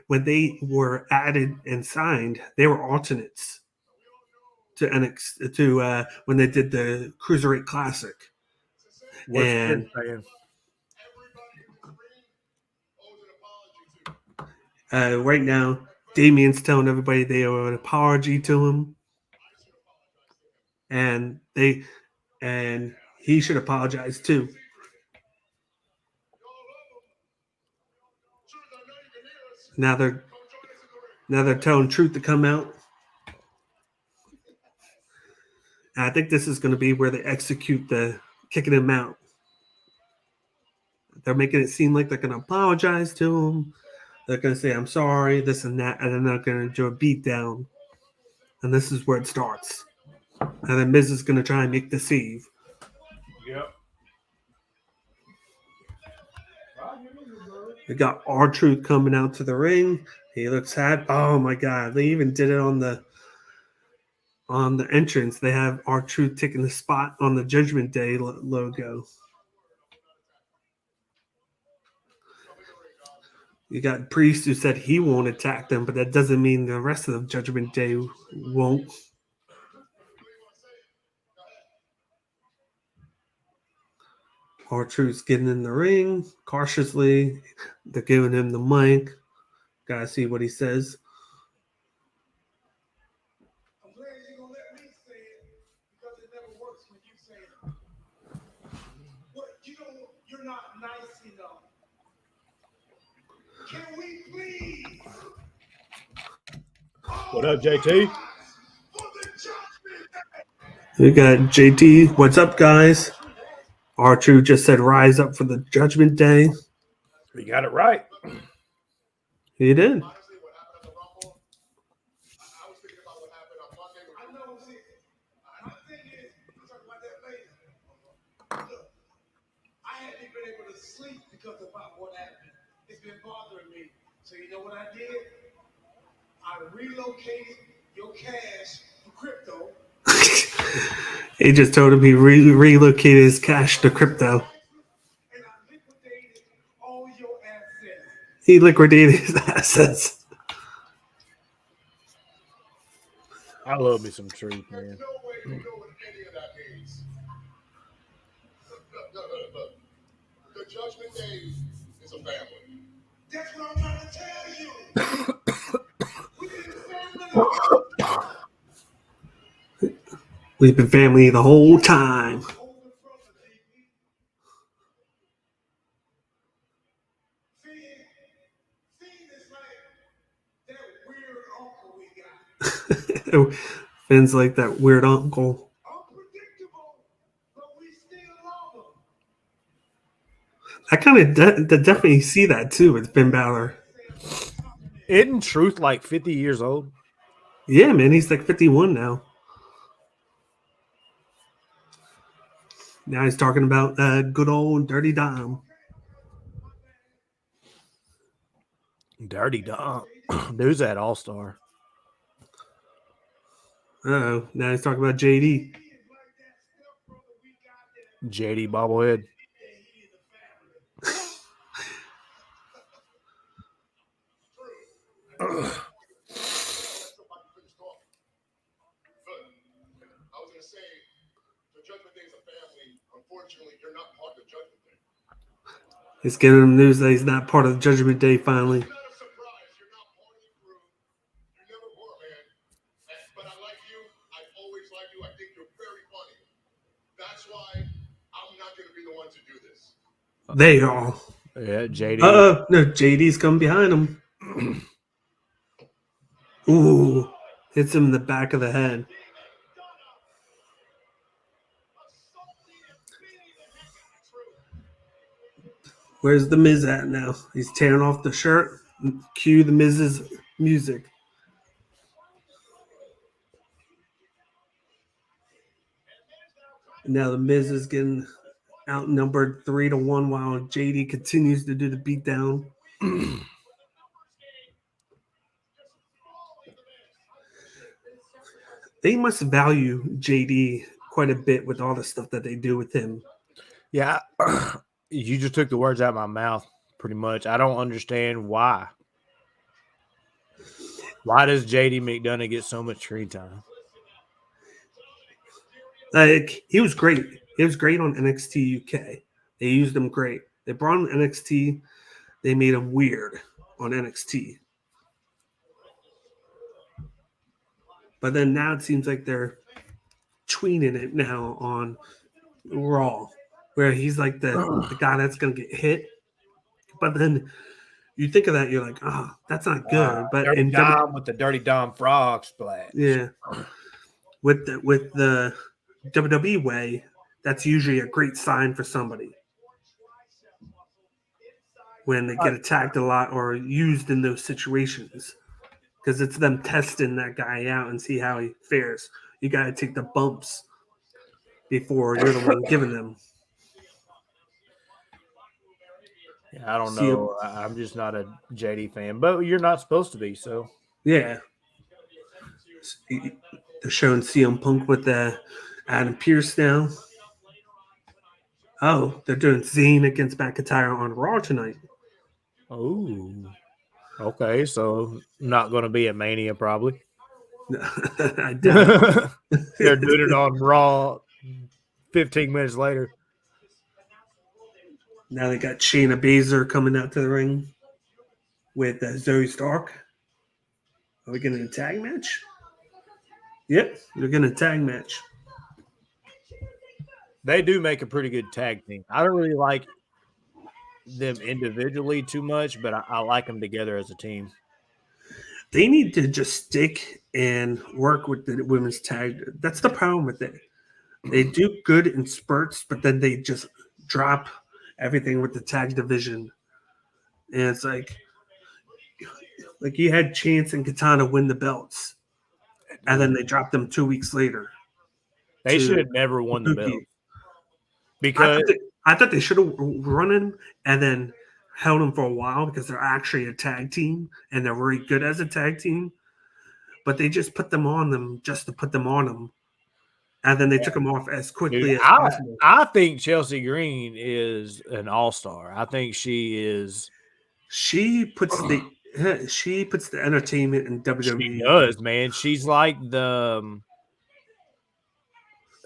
when they were added and signed, they were alternates to NXT when they did the Cruiserweight Classic. What's and right now, Damien's telling everybody they owe an apology to him, and he should apologize too. Now they're telling Truth to come out. And I think this is going to be where they execute the kicking him out. They're making it seem like they're going to apologize to him. They're going to say, I'm sorry, this and that. And then they're going to do a beatdown. And this is where it starts. And then Miz is going to try and make the save. Yep. We got R-Truth coming out to the ring. He looks happy. Oh my God. They even did it on the entrance. They have R-Truth taking the spot on the Judgment Day logo. You got Priest who said he won't attack them, but that doesn't mean the rest of the Judgment Day won't. R-Truth's getting in the ring cautiously. They're giving him the mic. Gotta see what he says. I'm glad you're gonna let me say it because it never works when you say it. But you're not nice enough. Can we please? What up, JT? For the judgment day. We got JT. What's up, guys? R-Truth just said rise up for the Judgment Day. You got it right. He did. Honestly, what happened at the Rumble, I was thinking about what happened on Monday. I know, see, my thing is, we'll talk about that later. Look, I haven't been able to sleep because about what happened. It's been bothering me. So you know what I did? I relocated your cash for crypto. He just told him he relocated his cash to crypto. And I liquidated all your assets. He liquidated his assets. I love me some truth, man. There's no way you know what any of that means. Look. The Judgment Day is a family. That's what I'm trying to tell you. We need a family. We've been family the whole time. Older brother, DP. Finn is like that weird uncle we got. Finn's like that weird uncle. Unpredictable, but we still love him. I kind of definitely see that too with Finn Balor. Isn't Truth like 50 years old? Yeah, man, he's like 51 now. Now he's talking about good old Dirty Dom. Dirty Dom. Who's that all-star? Uh-oh, now he's talking about JD. JD bobblehead. I was going to say, the Judgment Day is a family. Unfortunately, you're not part of the Judgment Day. He's giving him news that he's not part of the Judgment Day finally. It's not a surprise. You're not part of the crew. You never were, man. But I like you. I've always liked you. I think you're very funny. That's why I'm not going to be the one to do this. They all. Yeah, JD. No, JD's coming behind him. Ooh, hits him in the back of the head. Where's the Miz at now? He's tearing off the shirt. Cue the Miz's music. And now the Miz is getting outnumbered 3-1 while JD continues to do the beatdown. They must value JD quite a bit with all the stuff that they do with him. Yeah, you just took the words out of my mouth, pretty much. I don't understand why. Why does JD McDonough get so much screen time? Like, he was great. He was great on NXT UK. They used him great. They brought him NXT. They made him weird on NXT. But then now it seems like they're tweening it now on Raw, where he's like the guy that's going to get hit. But then You think of that, you're like, oh, that's not good. But Dirty in Dom with the Dirty Dom frog splash. yeah, with the WWE way, that's usually a great sign for somebody when they get attacked a lot or used in those situations, because it's them testing that guy out and see how he fares. You got to take the bumps before you're the one giving them. Yeah, I don't See 'em. know. I'm just not a JD fan, but you're not supposed to be. So Yeah. They're showing CM Punk with Adam Pearce now. Oh, they're doing Zayn against McIntyre on Raw tonight. oh, okay. So not going to be at Mania probably. I doubt They're doing it on Raw 15 minutes later. Now they got Shayna Baszler coming out to the ring with Zoe Stark. Are we getting a tag match? Yep, they're getting a tag match. They do make a pretty good tag team. I don't really like them individually too much, but I like them together as a team. They need to just stick and work with the women's tag. That's the problem with it. They do good in spurts, but then they just drop everything with the tag division. And it's like you had Chance and Katana win the belts, and then they dropped them 2 weeks later. They should have never won the belt. I Because thought they should have run him and then held them for a while because they're actually a tag team and they're very good as a tag team. But they just put them on them just to put them on them. And then they took them off as quickly as possible. I think Chelsea Green is an all-star. I think she is. She puts the entertainment in WWE. She does, man. She's like the.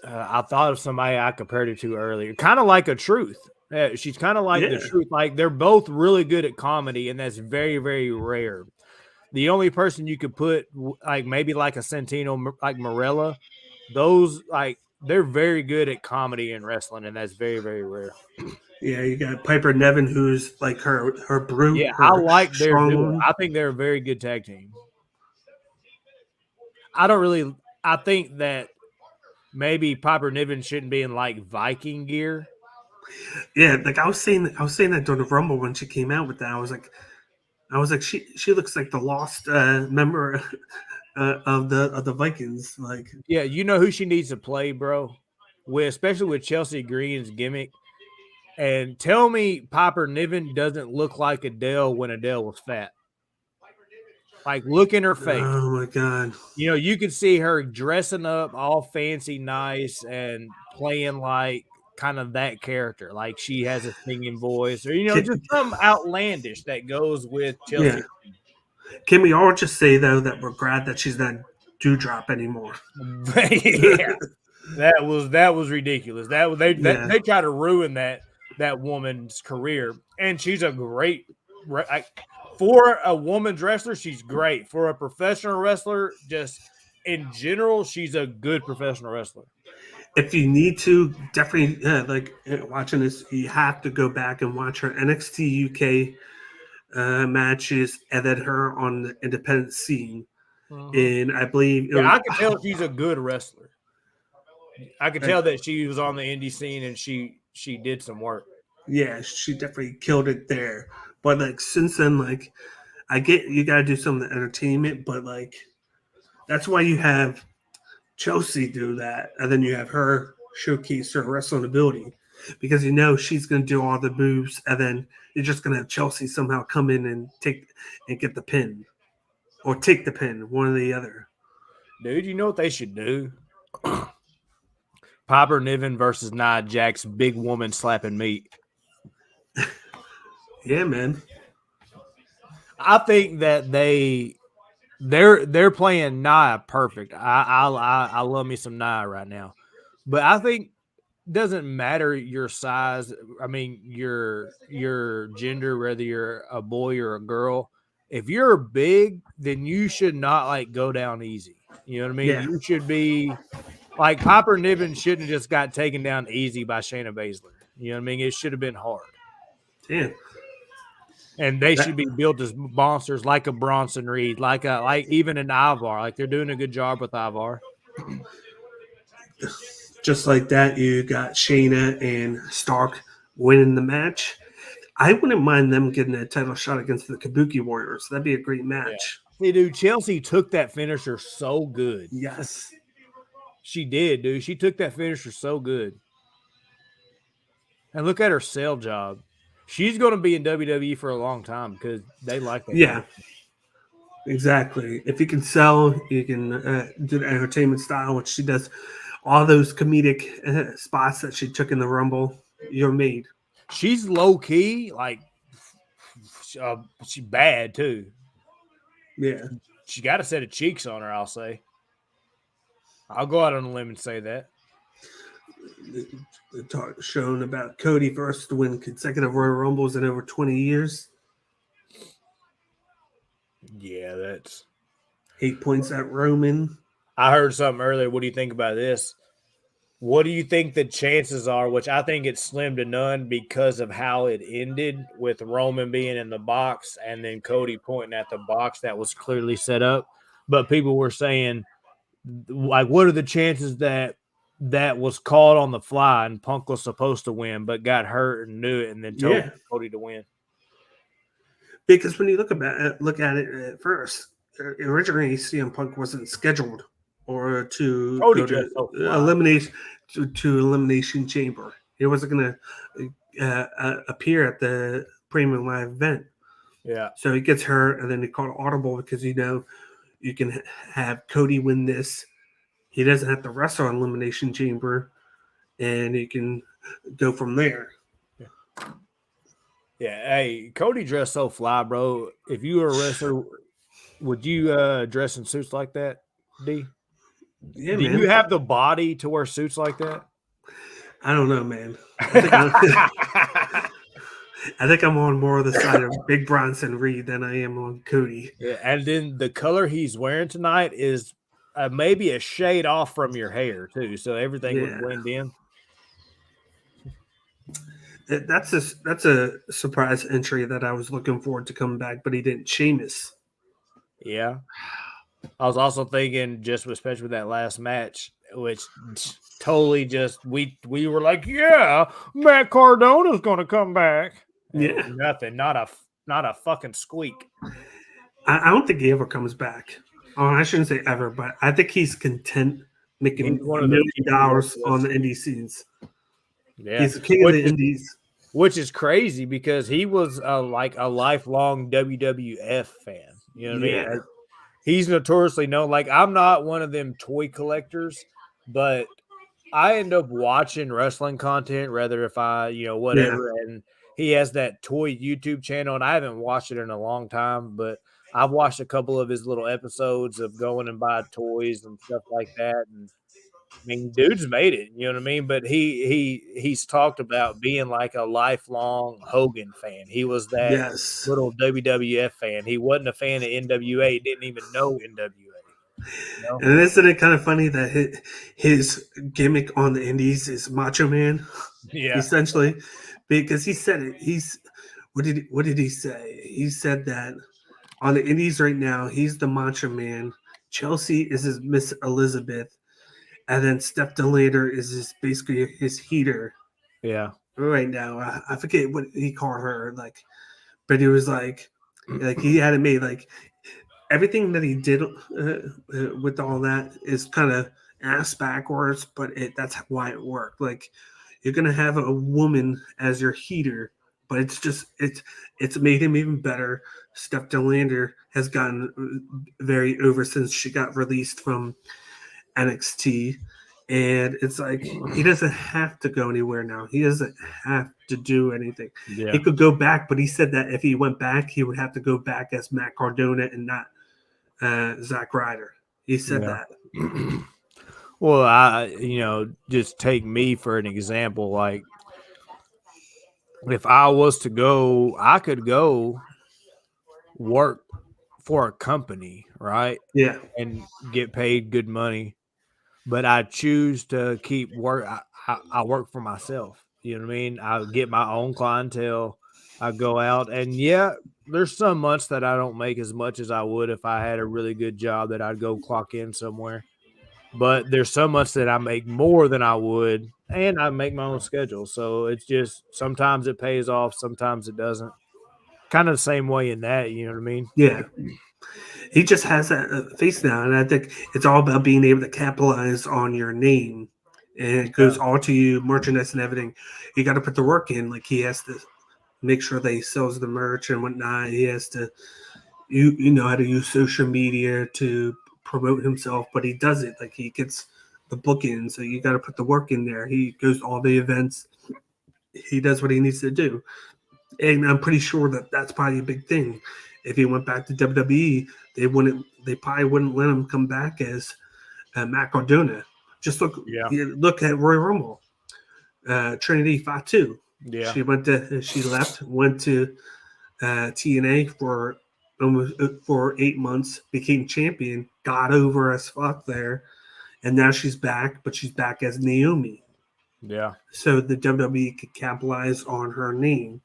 I thought of somebody I compared it to earlier. Kind of like a Truth. She's kind of like the Truth. Like they're both really good at comedy, and that's very, very rare. The only person you could put like maybe like a Santino, like Morella, those like they're very good at comedy and wrestling, and that's very, very rare. Yeah, you got Piper Niven, who's like her brute. Yeah, her I like their duo. one. I think they're a very good tag team. I think that maybe Piper Niven shouldn't be in like Viking gear. Yeah, like I was saying that during the Rumble when she came out with that. I was like, she looks like the lost member of the Vikings. Like, yeah, you know who she needs to play, bro? Especially with Chelsea Green's gimmick. And tell me Piper Niven doesn't look like Adele when Adele was fat. Like, look in her face. Oh, my God. You know, you can see her dressing up all fancy, nice, and playing like kind of that character. Like, she has a singing voice or, you know, just something outlandish that goes with Chelsea. Yeah. Can we all just say, though, that we're glad that she's not Dewdrop anymore? Yeah. That was ridiculous. They try to ruin that woman's career, and she's a great for a woman's wrestler. She's great for a professional wrestler. Just in general, she's a good professional wrestler. If you need to, definitely watching this, you have to go back and watch her NXT UK matches, and then her on the independent scene. And I believe, I can tell she's a good wrestler. I could tell that she was on the indie scene and she did some work. Yeah, she definitely killed it there. But like since then, like I get you got to do some of the entertainment, but like that's why you have Chelsea do that, and then you have her showcase her wrestling ability because you know she's going to do all the moves, and then you're just going to have Chelsea somehow come in and get the pin or take the pin, one or the other. Dude, you know what they should do? Piper Niven versus Nia Jax, big woman slapping meat. Yeah, man. I think that they're playing Nia perfect. I love me some Nia right now, but I think it doesn't matter your size. I mean your gender, whether you're a boy or a girl. If you're big, then you should not like go down easy. You know what I mean? Yeah. You should be. Like, Piper Niven shouldn't have just got taken down easy by Shayna Baszler. You know what I mean? It should have been hard. Yeah. And they should be built as monsters like a Bronson Reed, like even an Ivar. Like they're doing a good job with Ivar. Just like that, you got Shayna and Stark winning the match. I wouldn't mind them getting a title shot against the Kabuki Warriors. That'd be a great match. See, dude, Chelsea took that finisher so good. Yes. She did, dude. She took that finisher so good. And look at her sell job. She's going to be in WWE for a long time because they like that. Yeah. Exactly. If you can sell, you can do the entertainment style, which she does. All those comedic spots that she took in the Rumble, you're made. She's low key, like she's bad too. Yeah. She got a set of cheeks on her, I'll say. I'll go out on a limb and say that. The talk shown about Cody first to win consecutive Royal Rumbles in over 20 years. Yeah, that's 8 points at Roman. I heard something earlier. What do you think about this? What do you think the chances are, which I think it's slim to none because of how it ended with Roman being in the box and then Cody pointing at the box that was clearly set up. But people were saying, like, what are the chances that was called on the fly and Punk was supposed to win but got hurt and knew it and then told Cody to win? Because when you look at it at first, originally CM Punk wasn't scheduled or to Cody go to Elimination Chamber. He wasn't going to appear at the Premium Live event. Yeah. So he gets hurt, and then he called audible because you can have Cody win this. He doesn't have to wrestle on Elimination Chamber, and he can go from there. Yeah, hey, Cody dressed so fly, bro. If you were a wrestler, would you dress in suits like that, D? Yeah, Do man. you have the body to wear suits like that? I don't know, man. I think I'm on more of the side of Big Bronson Reed than I am on Cody. Yeah, and then the color he's wearing tonight is maybe a shade off from your hair too, so everything would blend in. That's a surprise entry that I was looking forward to coming back, but he didn't. Sheamus. Yeah. I was also thinking, just especially with that last match, which totally just we were like, yeah, Matt Cardona's going to come back. Yeah, nothing, not a fucking squeak. I don't think he ever comes back. Oh, I shouldn't say ever, but I think he's content making $1 million on the indie scenes. Yeah, he's the king of the indies, which is crazy because he was like a lifelong WWF fan. You know what I mean? He's notoriously known. Like, I'm not one of them toy collectors, but I end up watching wrestling content, rather if I, whatever. Yeah. And he has that toy YouTube channel, and I haven't watched it in a long time, but I've watched a couple of his little episodes of going and buy toys and stuff like that. And I mean, dude's made it, you know what I mean? But he's talked about being like a lifelong Hogan fan. He was that little WWF fan. He wasn't a fan of NWA. He didn't even know NWA. You know? And isn't it kind of funny that his gimmick on the indies is Macho Man? Yeah. Essentially. Because he said it. What did he say? He said that on the indies right now, he's the Macho Man. Chelsea is his Miss Elizabeth. And then Steph DeLander is basically his heater. Yeah. Right now. I forget what he called her. But he was like he had it made like everything that he did with all that is kind of ass backwards, but that's why it worked. Like, you're gonna have a woman as your heater, but it's made him even better. Steph DeLander has gotten very over since she got released from NXT, and it's like he doesn't have to go anywhere now. He doesn't have to do anything. Yeah. He could go back, but he said that if he went back, he would have to go back as Matt Cardona and not Zack Ryder. He said that. Well, just take me for an example. Like, if I was to go, I could go work for a company, right? Yeah. And get paid good money. But I choose to keep work. I work for myself. You know what I mean? I get my own clientele. I go out, and yeah, there's some months that I don't make as much as I would if I had a really good job that I'd go clock in somewhere. But there's some months that I make more than I would, and I make my own schedule. So it's just sometimes it pays off, sometimes it doesn't. Kind of the same way in that, you know what I mean? Yeah. He just has that face now, and I think it's all about being able to capitalize on your name, and it goes Yeah. all to you, merchandise and everything. You got to put the work in. Like he has to make sure that he sells the merch and whatnot. He has to, you know how to use social media to promote himself, but he does it. Like he gets the book in, so you got to put the work in there. He goes to all the events. He does what he needs to do, and I'm pretty sure that that's probably a big thing. If he went back to WWE, they probably wouldn't let him come back as Matt Cardona. Just Yeah. look at Roy Rumble, Trinity Fatu. Yeah. She left, went to TNA for almost for 8 months, became champion, got over as fuck there, and now she's back, but she's back as Naomi. Yeah. So the WWE could capitalize on her name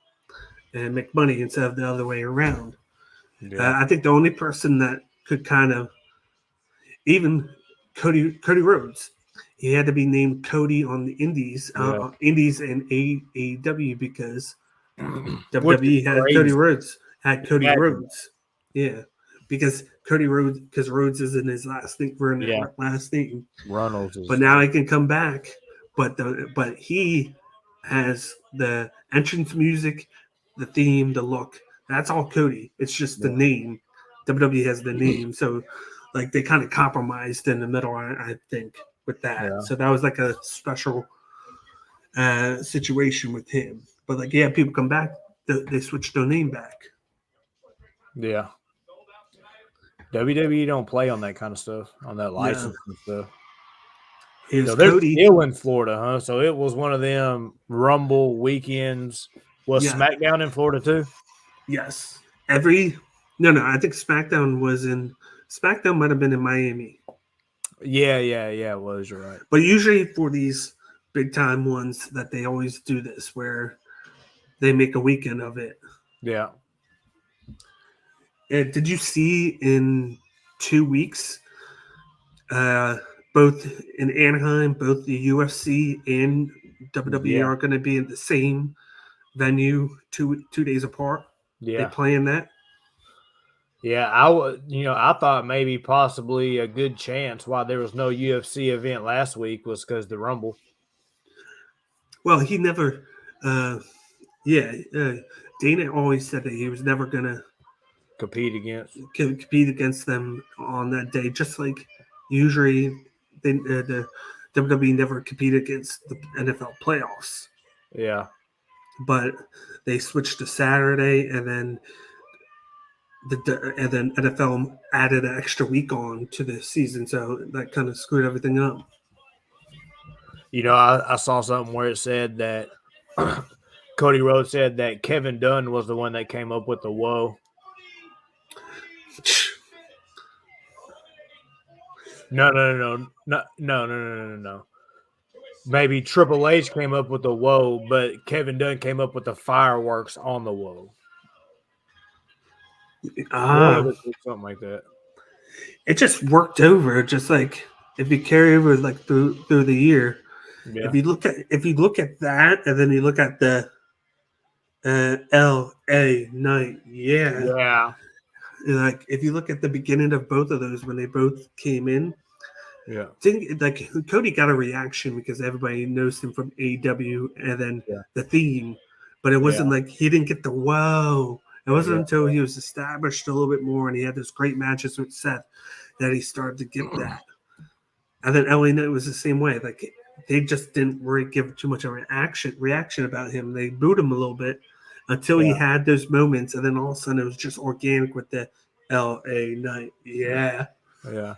and make money instead of the other way around. Yeah. I think the only person that could kind of even Cody Rhodes, he had to be named Cody on the Yeah. Indies and AEW because Which is WWE had crazy. Cody Imagine. Rhodes. Yeah, because Rhodes is in his last thing for Yeah. last name. Runnels is But now he can come back. But he has the entrance music, the theme, the look. That's all Cody. It's just the Yeah. name. WWE has the name, so like they kind of compromised in the middle. I think with that. Yeah. So that was like a special situation with him. But like, yeah, people come back. They switch their name back. Yeah. WWE don't play on that kind of stuff, on that No, licensing stuff. it was So they're Cody. still in Florida, huh? So it was one of them Rumble weekends. Was Yeah. SmackDown in Florida too? Yes. No, I think SmackDown might have been in Miami. Yeah, it was. You're right. But usually for these big time ones that they always do this where they make a weekend of it. Yeah. And did you see in 2 weeks, both in Anaheim, both the UFC and WWE Yeah. are going to be in the same venue 2 days apart? They Yeah. playing that? Yeah, I thought maybe possibly a good chance why there was no UFC event last week was because the Rumble. Well, he never. Dana always said that he was never going to Compete against. compete against them on that day. Just like usually, the WWE never compete against the NFL playoffs, Yeah. but they switched to Saturday, and then NFL added an extra week on to the season, so that kind of screwed everything up. I saw something where it said that Cody Rhodes said that Kevin Dunn was the one that came up with the whoa. No. Maybe Triple H came up with the whoa, but Kevin Dunn came up with the fireworks on the whoa. Something like that. It just worked over. Just like if you carry over like through the year, Yeah. if you look at that, and then you look at the LA night, Yeah. like if you look at the beginning of both of those when they both came in, Yeah. like Cody got a reaction because everybody knows him from AEW and then the theme, but it wasn't like he didn't get the whoa. It wasn't until he was established a little bit more and he had those great matches with Seth that he started to get that. And then LA Knight was the same way. Like they just didn't really give too much of an reaction about him. They booed him a little bit until he had those moments, and then all of a sudden it was just organic with the LA Knight. Yeah. Yeah.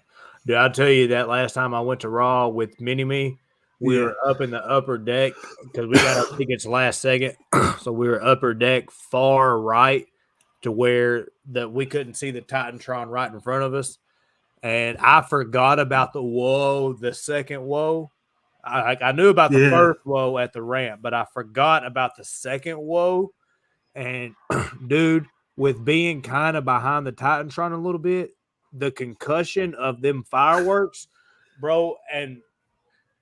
Did I tell you that last time I went to Raw with Mini-Me, we were up in the upper deck because we got our tickets last second. So we were upper deck far right to where that we couldn't see the Titantron right in front of us. And I forgot about the second whoa. I knew about the first whoa at the ramp, but I forgot about the second whoa. And dude, with being kind of behind the Titantron a little bit, the concussion of them fireworks, bro, and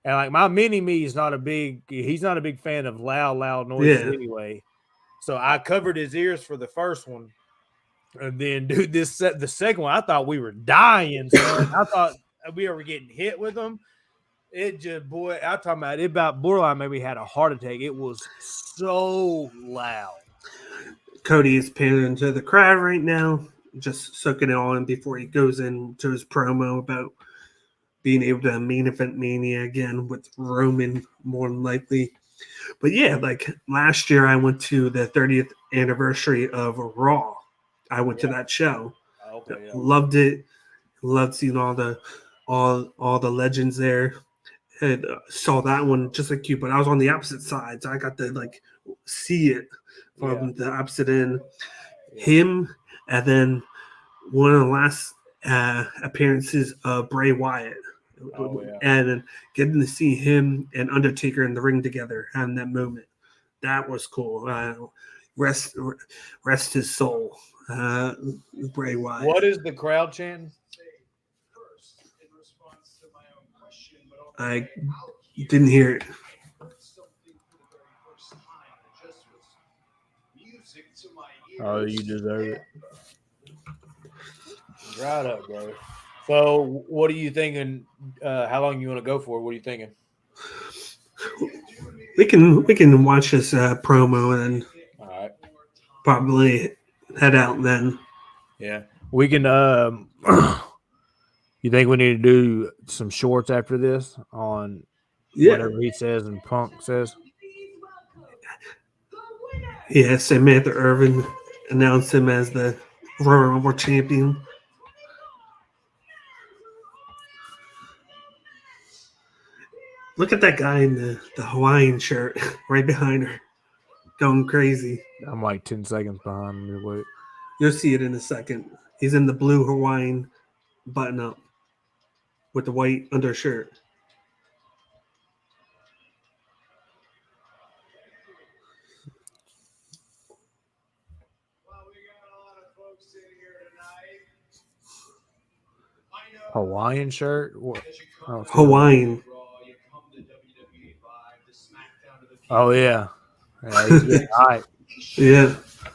like my mini me is not a big he's not a big fan of loud noises Yeah. anyway. So I covered his ears for the first one. And then, dude, the second one, I thought we were dying, son. I thought we were getting hit with them. It just, boy, I'm talking about it about borderline maybe had a heart attack. It was so loud. Cody is pandering to the crowd right now, just soaking it all in before he goes into his promo about being able to main event Mania again with Roman, more than likely. But yeah, like last year, I went to the 30th anniversary of Raw. I went to that show. Okay, yeah. Loved it. Loved seeing all the legends there. And saw that one just like you, but I was on the opposite side, so I got to like see it from the opposite end. Yeah. Him, and then one of the last appearances of Bray Wyatt. Oh, yeah. And then getting to see him and Undertaker in the ring together, having that moment, that was cool. Rest his soul, Bray Wyatt. What is the crowd chanting? First, in response to my own question, but I didn't hear it. something for the very first time that just was music to my ears. Oh, you deserve it. Right up, bro. So, what are you thinking? How long you want to go for? What are you thinking? We can watch this promo and then All right. probably head out then. Yeah, we can. You think we need to do some shorts after this on whatever he says and Punk says? Yeah, Samantha Irvin announced him as the Royal Rumble champion. Look at that guy in the Hawaiian shirt right behind her, going crazy. I'm like 10 seconds behind me. Wait. You'll see it in a second. He's in the blue Hawaiian button up with the white undershirt. Well, we got a lot of folks in here tonight. I know Hawaiian shirt? What? as you Oh, come to Hawaiian. Raw, you come to WWE Live, the SmackDown of the people. Oh yeah. Yeah, he's getting hype. Yeah.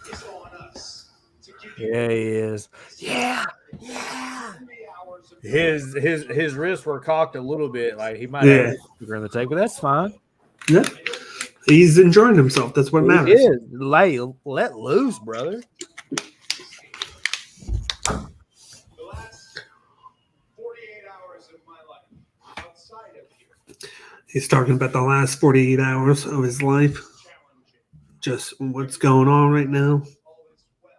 It's on us to give you Yeah, he is. Yeah. 3 hours of His wrists were cocked a little bit. Like he might Yeah. have sugar in the tape, but that's fine. Yeah. He's enjoying himself. That's what He matters. is. Let loose, brother. the last 48 hours of my life outside of here. He's talking about the last 48 hours of his life, Challenging. just what's going on right now. All is well.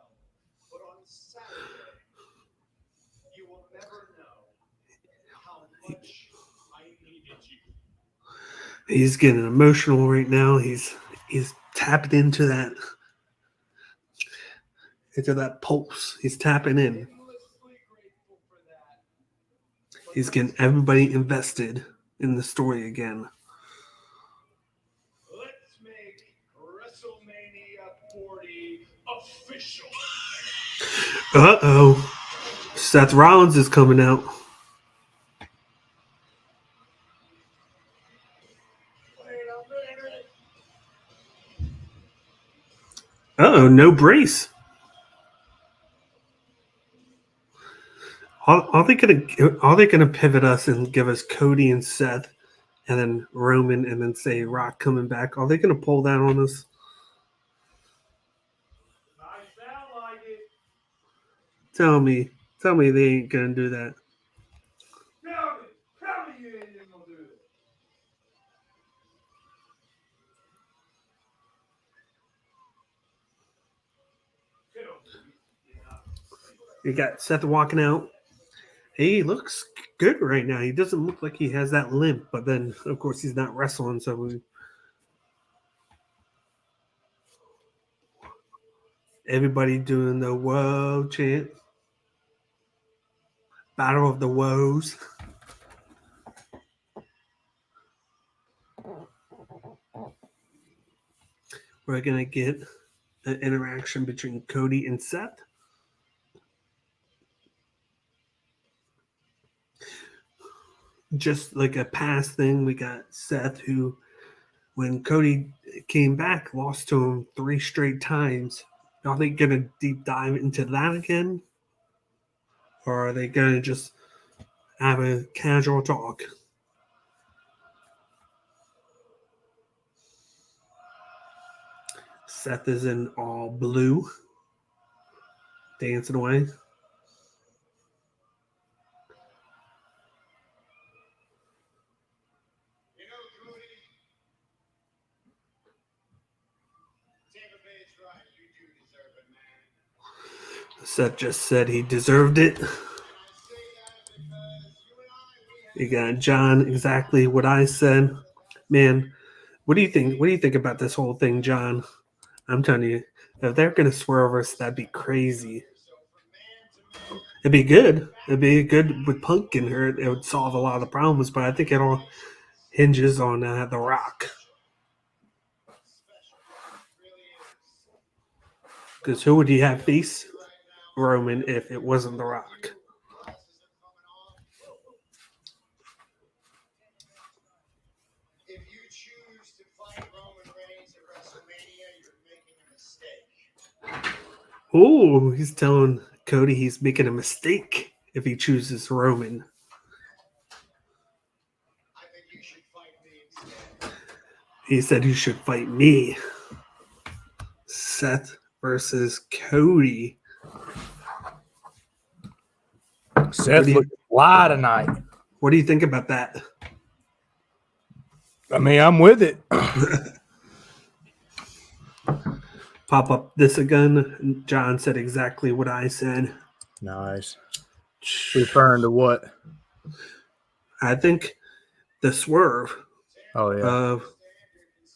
But on Saturday, you will never know how much I needed you. He's getting emotional right now. He's tapping into that pulse. He's tapping in. Endlessly grateful for that. He's getting everybody invested in the story again. Let's make WrestleMania 40 official. Uh-oh. Seth Rollins is coming out. Wait a minute. Uh-oh, no brace. Are they gonna pivot us and give us Cody and Seth and then Roman and then say Rock coming back? Are they gonna pull that on us? I sound like it. Tell me they ain't gonna do that. Tell me you ain't even gonna do it. You got Seth walking out. He looks good right now. He doesn't look like he has that limp, but then of course he's not wrestling, so everybody doing the whoa chant. Battle of the woes. We're gonna get interaction between Cody and Seth. Just like a past thing, we got Seth, who, when Cody came back, lost to him 3 straight times. Are they going to deep dive into that again? Or are they going to just have a casual talk? Seth is in all blue, dancing away. You know, Cody, Tampa Bay is right. You do deserve it, man. Seth just said he deserved it. And I say that because you and I, we You got John, exactly what I said. Man, what do you think? What do you think about this whole thing, John? I'm telling you, if they're gonna swerve us, that'd be crazy. It'd be good. It'd be good with Punk in her. It would solve a lot of the problems, but I think it all hinges on The Rock. Because who would you have face Roman if it wasn't The Rock? if you choose to fight Roman Reigns at WrestleMania, you're making a mistake. Oh, he's telling Cody he's making a mistake if he chooses Roman. I think you should fight me instead. He said you should fight me. Seth versus Cody. Seth looked fly tonight. What do you think about that? I mean, I'm with it. Pop up this again. John said exactly what I said. Nice. Referring to what? I think the swerve Oh, yeah. of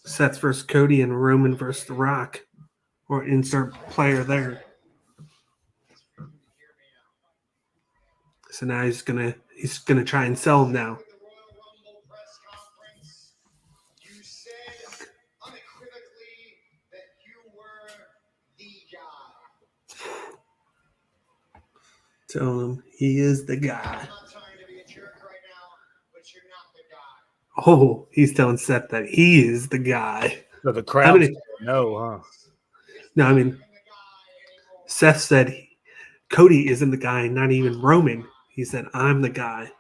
Seth versus Cody and Roman versus The Rock, or insert player there. So now he's gonna try and sell him now. At the Royal Rumble press conference, you said unequivocally that you were the guy. Tell him he is the guy. I'm not trying to be a jerk right now, but you're not the guy. Oh, he's telling Seth that he is the guy. So the crowd many- no, huh? No, I mean, Seth said Cody isn't the guy, not even Roman. He said, I'm the guy.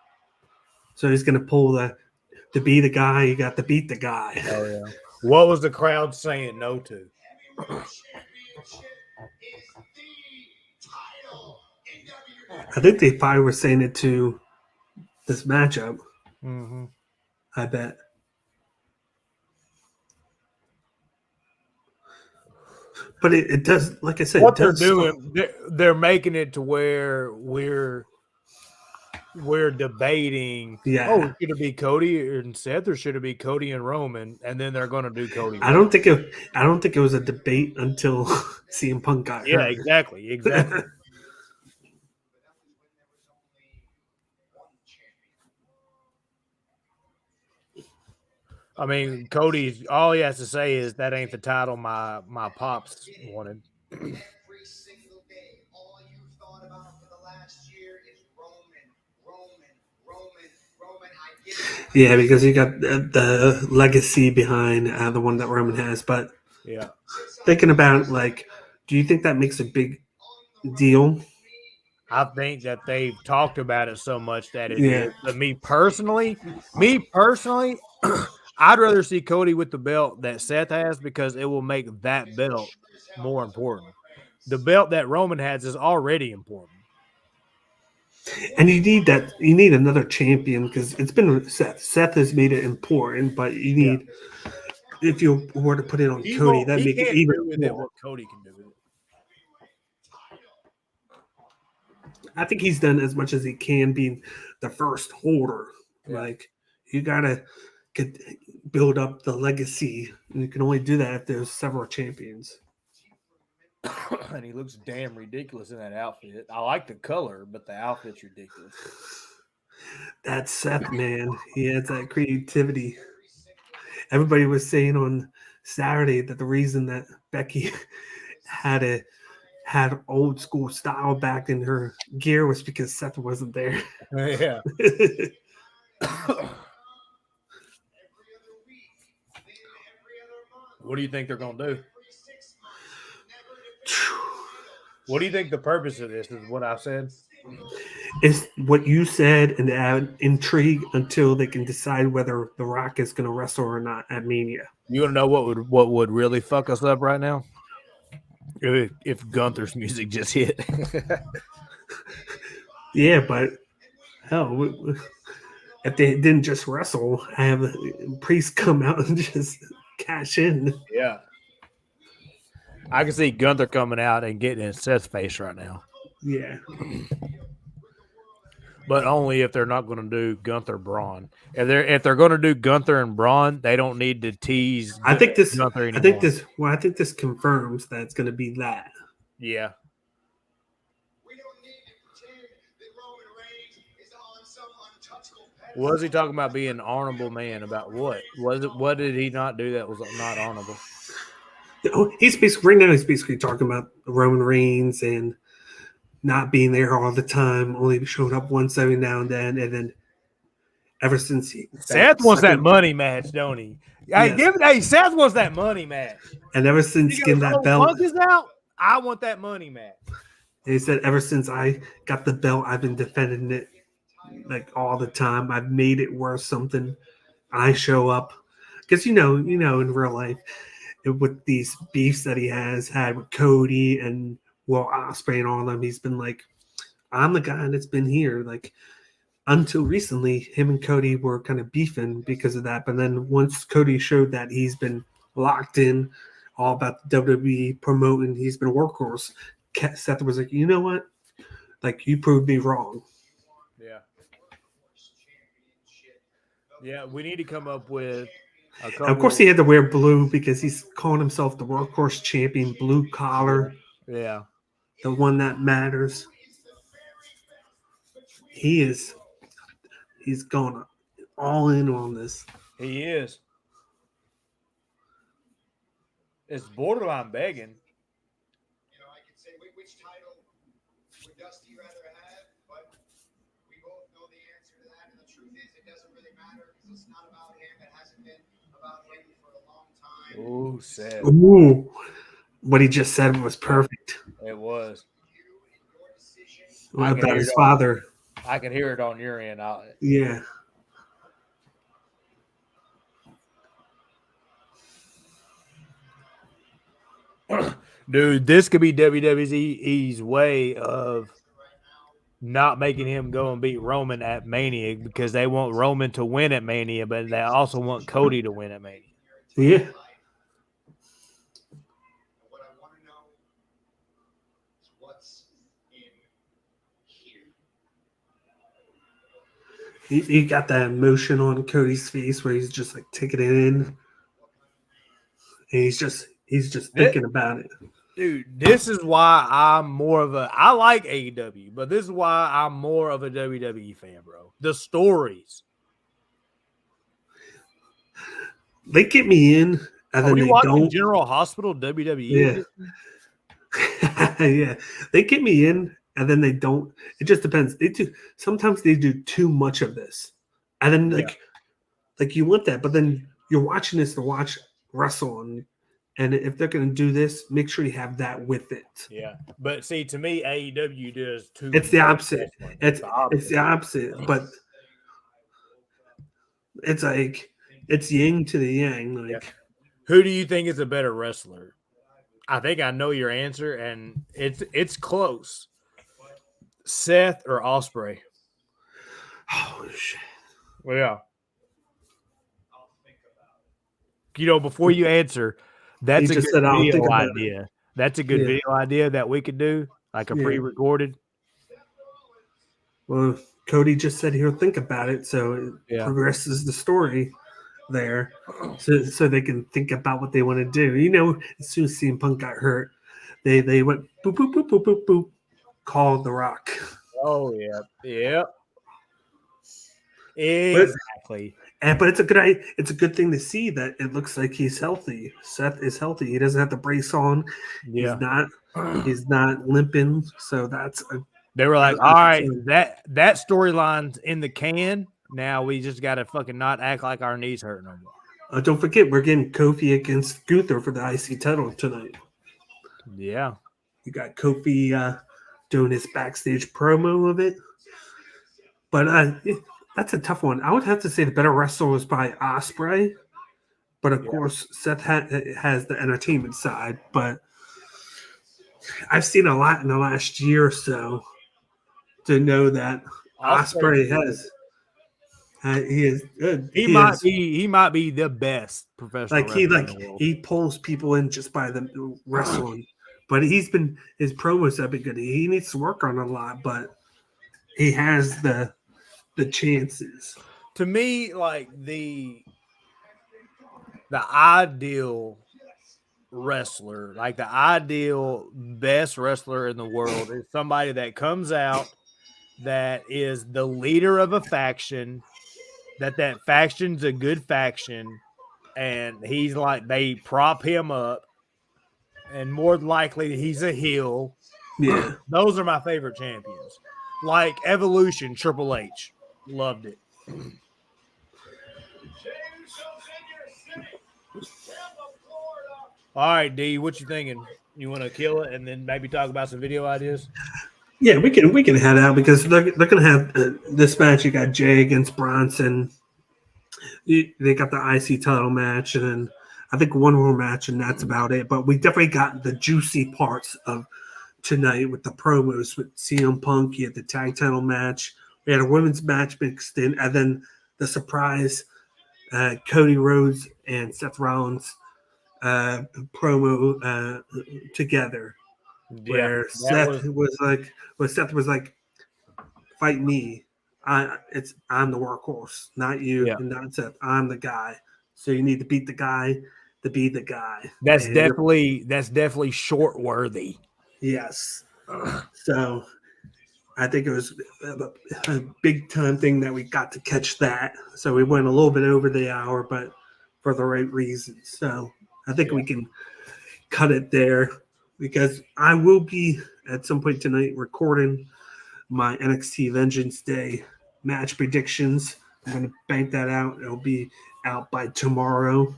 So he's going to pull to be the guy, you got to beat the guy. Oh, yeah. What was the crowd saying no to? Heavyweight championship is the title in WWE. I think they probably were saying it to this matchup, Mm-hmm. I bet. But it does, like I said, What it they're does doing, they're making it to where we're debating. Yeah. Oh, should it be Cody and Seth, or should it be Cody and Roman? And then they're going to do Cody. I don't think it was a debate until CM Punk got Yeah, hurt. exactly. But that was when there was only one champion. I mean, Cody's all he has to say is that ain't the title my pops wanted. Every single day, all you've thought about for the last year is Roman. I get it. Yeah, because you got the legacy behind the one that Roman has. But Yeah. thinking about, like, do you think that makes a big deal? I think that they've talked about it so much that it Yeah. is. But me personally, I'd rather see Cody with the belt that Seth has, because it will make that belt more important. The belt that Roman has is already important. And you need that. You need another champion, because it's been Seth. Seth has made it important, but you need, if you were to put it on Cody, that make it can't even do with it more. what Cody can do with it. I think he's done as much as he can being the first holder. Yeah. Like, you gotta build up the legacy, and you can only do that if there's several champions. And he looks damn ridiculous in that outfit. I like the color, but the outfit's ridiculous. That's Seth, man. He has that creativity. Everybody was saying on Saturday that the reason that Becky had old school style back in her gear was because Seth wasn't there. Yeah. What do you think they're going to do? What do you think the purpose of this is? What I said? It's what you said, and add intrigue until they can decide whether The Rock is going to wrestle or not at Mania. You want to know what would really fuck us up right now? If Gunther's music just hit. Yeah, but hell, if they didn't just wrestle, have Priest come out and just cash in. Yeah. I can see Gunther coming out and getting in Seth's face right now. Yeah. But only if they're not going to do Gunther Braun. If they're going to do Gunther and Braun, they don't need to tease I think this Gunther anymore. I think this confirms that it's going to be that. Yeah. We don't need to pretend that Roman Reigns is on some untouchable pedestal. What was he talking about being an honorable man? About what? What did he not do that was not honorable? He's basically talking about Roman Reigns and not being there all the time, only showing up once every now and then ever since Seth wants that money match, don't he? Yes. Hey, Seth wants that money match. And ever since He getting goes, that belt, Punk is out. I want that money match. he said, ever since I got the belt, I've been defending it like all the time. I've made it worth something. I show up because you know, in real life, with these beefs that he has had with Cody and Will Ospreay and all of them, he's been like, I'm the guy that's been here. Like until recently, him and Cody were kind of beefing because of that. But then once Cody showed that he's been locked in, all about the WWE promoting, he's been a workhorse. Seth was like, you know what? Like you proved me wrong. Yeah. Yeah, we need to come up with a couple. Of course, he had to wear blue because he's calling himself the workhorse champion, blue collar, Yeah. the one that matters. He's going all in on this. He is. It's borderline begging. I could say which title would Dusty rather have, but we both know the answer to that. And the truth is, it doesn't really matter because it's not about him. It hasn't been about him for a long time. Ooh, Seth. Ooh, what he just said was perfect. It was. What about his father? I can hear it on your end. Yeah. Dude, this could be WWE's way of not making him go and beat Roman at Mania because they want Roman to win at Mania, but they also want Cody to win at Mania. Yeah. What I want to know is what's in here. You got that emotion on Cody's face where he's just like taking it in. And he's just thinking about it. Dude, this is why I like AEW, but this is why I'm more of a WWE fan, bro. The stories. They get me in, and then Are we they watching don't. General Hospital WWE? Yeah. Yeah. They get me in, and then they don't. It just depends. Sometimes they do too much of this. And then like you want that, but then you're watching this to watch wrestle, and if they're going to do this, make sure you have that with it. Yeah, but see, to me, AEW does too. It's the opposite. It's the opposite, but it's like it's yin to the yang. Like, who do you think is a better wrestler? I think I know your answer, and it's close. Seth or Ospreay? Oh shit! Well, yeah. Before you answer, that's a good video idea. That's a good video idea that we could do, like a pre-recorded. Well, Cody just said he'll think about it, so it progresses the story there, so they can think about what they want to do. As soon as CM Punk got hurt, they went boop boop boop boop boop boop, called The Rock. Oh yeah, exactly. but it's a good thing to see that it looks like he's healthy. Seth is healthy. He doesn't have the brace on. Yeah. He's not limping. So that's They were like, that's all right, exciting. that storyline's in the can. Now we just got to fucking not act like our knees hurt no more. Don't forget, we're getting Kofi against Gunther for the IC title tonight. Yeah. You got Kofi doing his backstage promo of it. But that's a tough one. I would have to say the better wrestler was probably Ospreay. But of course, Seth has the entertainment side. But I've seen a lot in the last year or so to know that Ospreay has. He is good. He might be the best professional wrestler in the world. He pulls people in just by the wrestling. But his promos have been good. He needs to work on a lot, but he has the chances. To me, like the ideal wrestler, like the ideal best wrestler in the world is somebody that comes out that is the leader of a faction, that faction's a good faction, and he's like, they prop him up, and more than likely he's a heel. Yeah. Those are my favorite champions. Like Evolution, Triple H. Loved it. All right, D, what you thinking? You want to kill it and then maybe talk about some video ideas? Yeah, we can head out because they're gonna have this match. You got Jay against Bronson. They got the IC title match, and then I think one more match, and that's about it. But we definitely got the juicy parts of tonight with the promos with CM Punk. You had the tag title match. We had a women's match mixed in, and then the surprise Cody Rhodes and Seth Rollins promo together, where Seth was like, "Fight me. I'm the workhorse, not you, and not Seth. I'm the guy. So you need to beat the guy to be the guy." That's definitely short worthy. Yes. So I think it was a big time thing that we got to catch that. So we went a little bit over the hour, but for the right reasons. So I think we can cut it there because I will be at some point tonight recording my NXT Vengeance Day match predictions. I'm going to bank that out. It'll be out by tomorrow.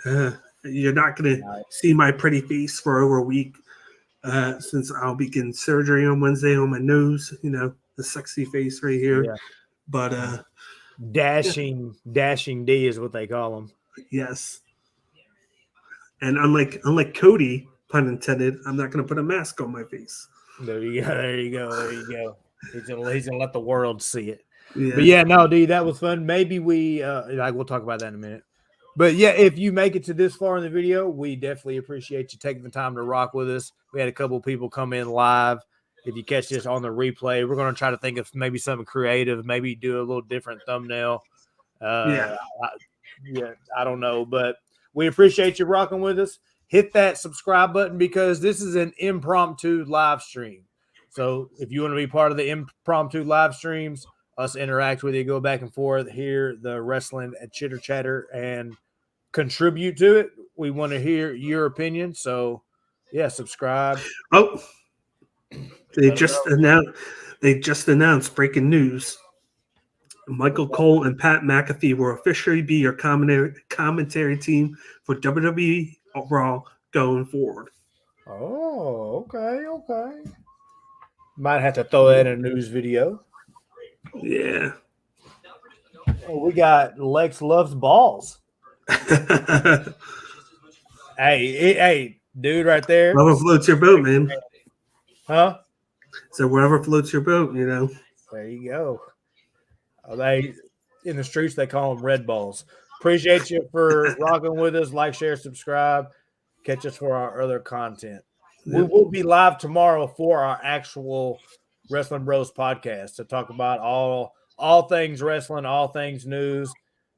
You're not going to see my pretty face for over a week since I'll be getting surgery on Wednesday on my nose. You know, the sexy face right here. Yeah. But dashing D is what they call him. Yes. And unlike Cody, pun intended, I'm not going to put a mask on my face. There you go. He's gonna let the world see it. Yeah. But yeah, no, D, that was fun. Maybe we'll talk about that in a minute. But yeah, if you make it to this far in the video, we definitely appreciate you taking the time to rock with us. We had a couple of people come in live. If you catch this on the replay, we're going to try to think of maybe something creative, maybe do a little different thumbnail. I don't know, but we appreciate you rocking with us. Hit that subscribe button because this is an impromptu live stream. So if you want to be part of the impromptu live streams, us interact with you, go back and forth, hear the wrestling and chitter chatter, and contribute to it. We want to hear your opinion. So, yeah, subscribe. Oh, they just announced breaking news. Michael Cole and Pat McAfee will officially be your commentary team for WWE Raw going forward. Oh, okay. Might have to throw that in a news video. Yeah. Oh, we got Lex loves balls. Hey, dude, right there. Whatever floats your boat, man. Huh? So wherever floats your boat, you know. There you go. They in the streets they call them red balls. Appreciate you for rocking with us. Like, share, subscribe. Catch us for our other content. We will be live tomorrow for our actual Wrestling Bros podcast to talk about all things wrestling, all things news,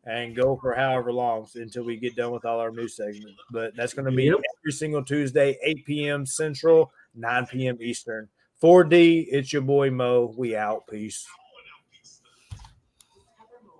and go for however long until we get done with all our news segments. But that's going to be every single Tuesday, 8 p.m. Central, 9 p.m. Eastern. 4D, it's your boy Mo. We out. Peace.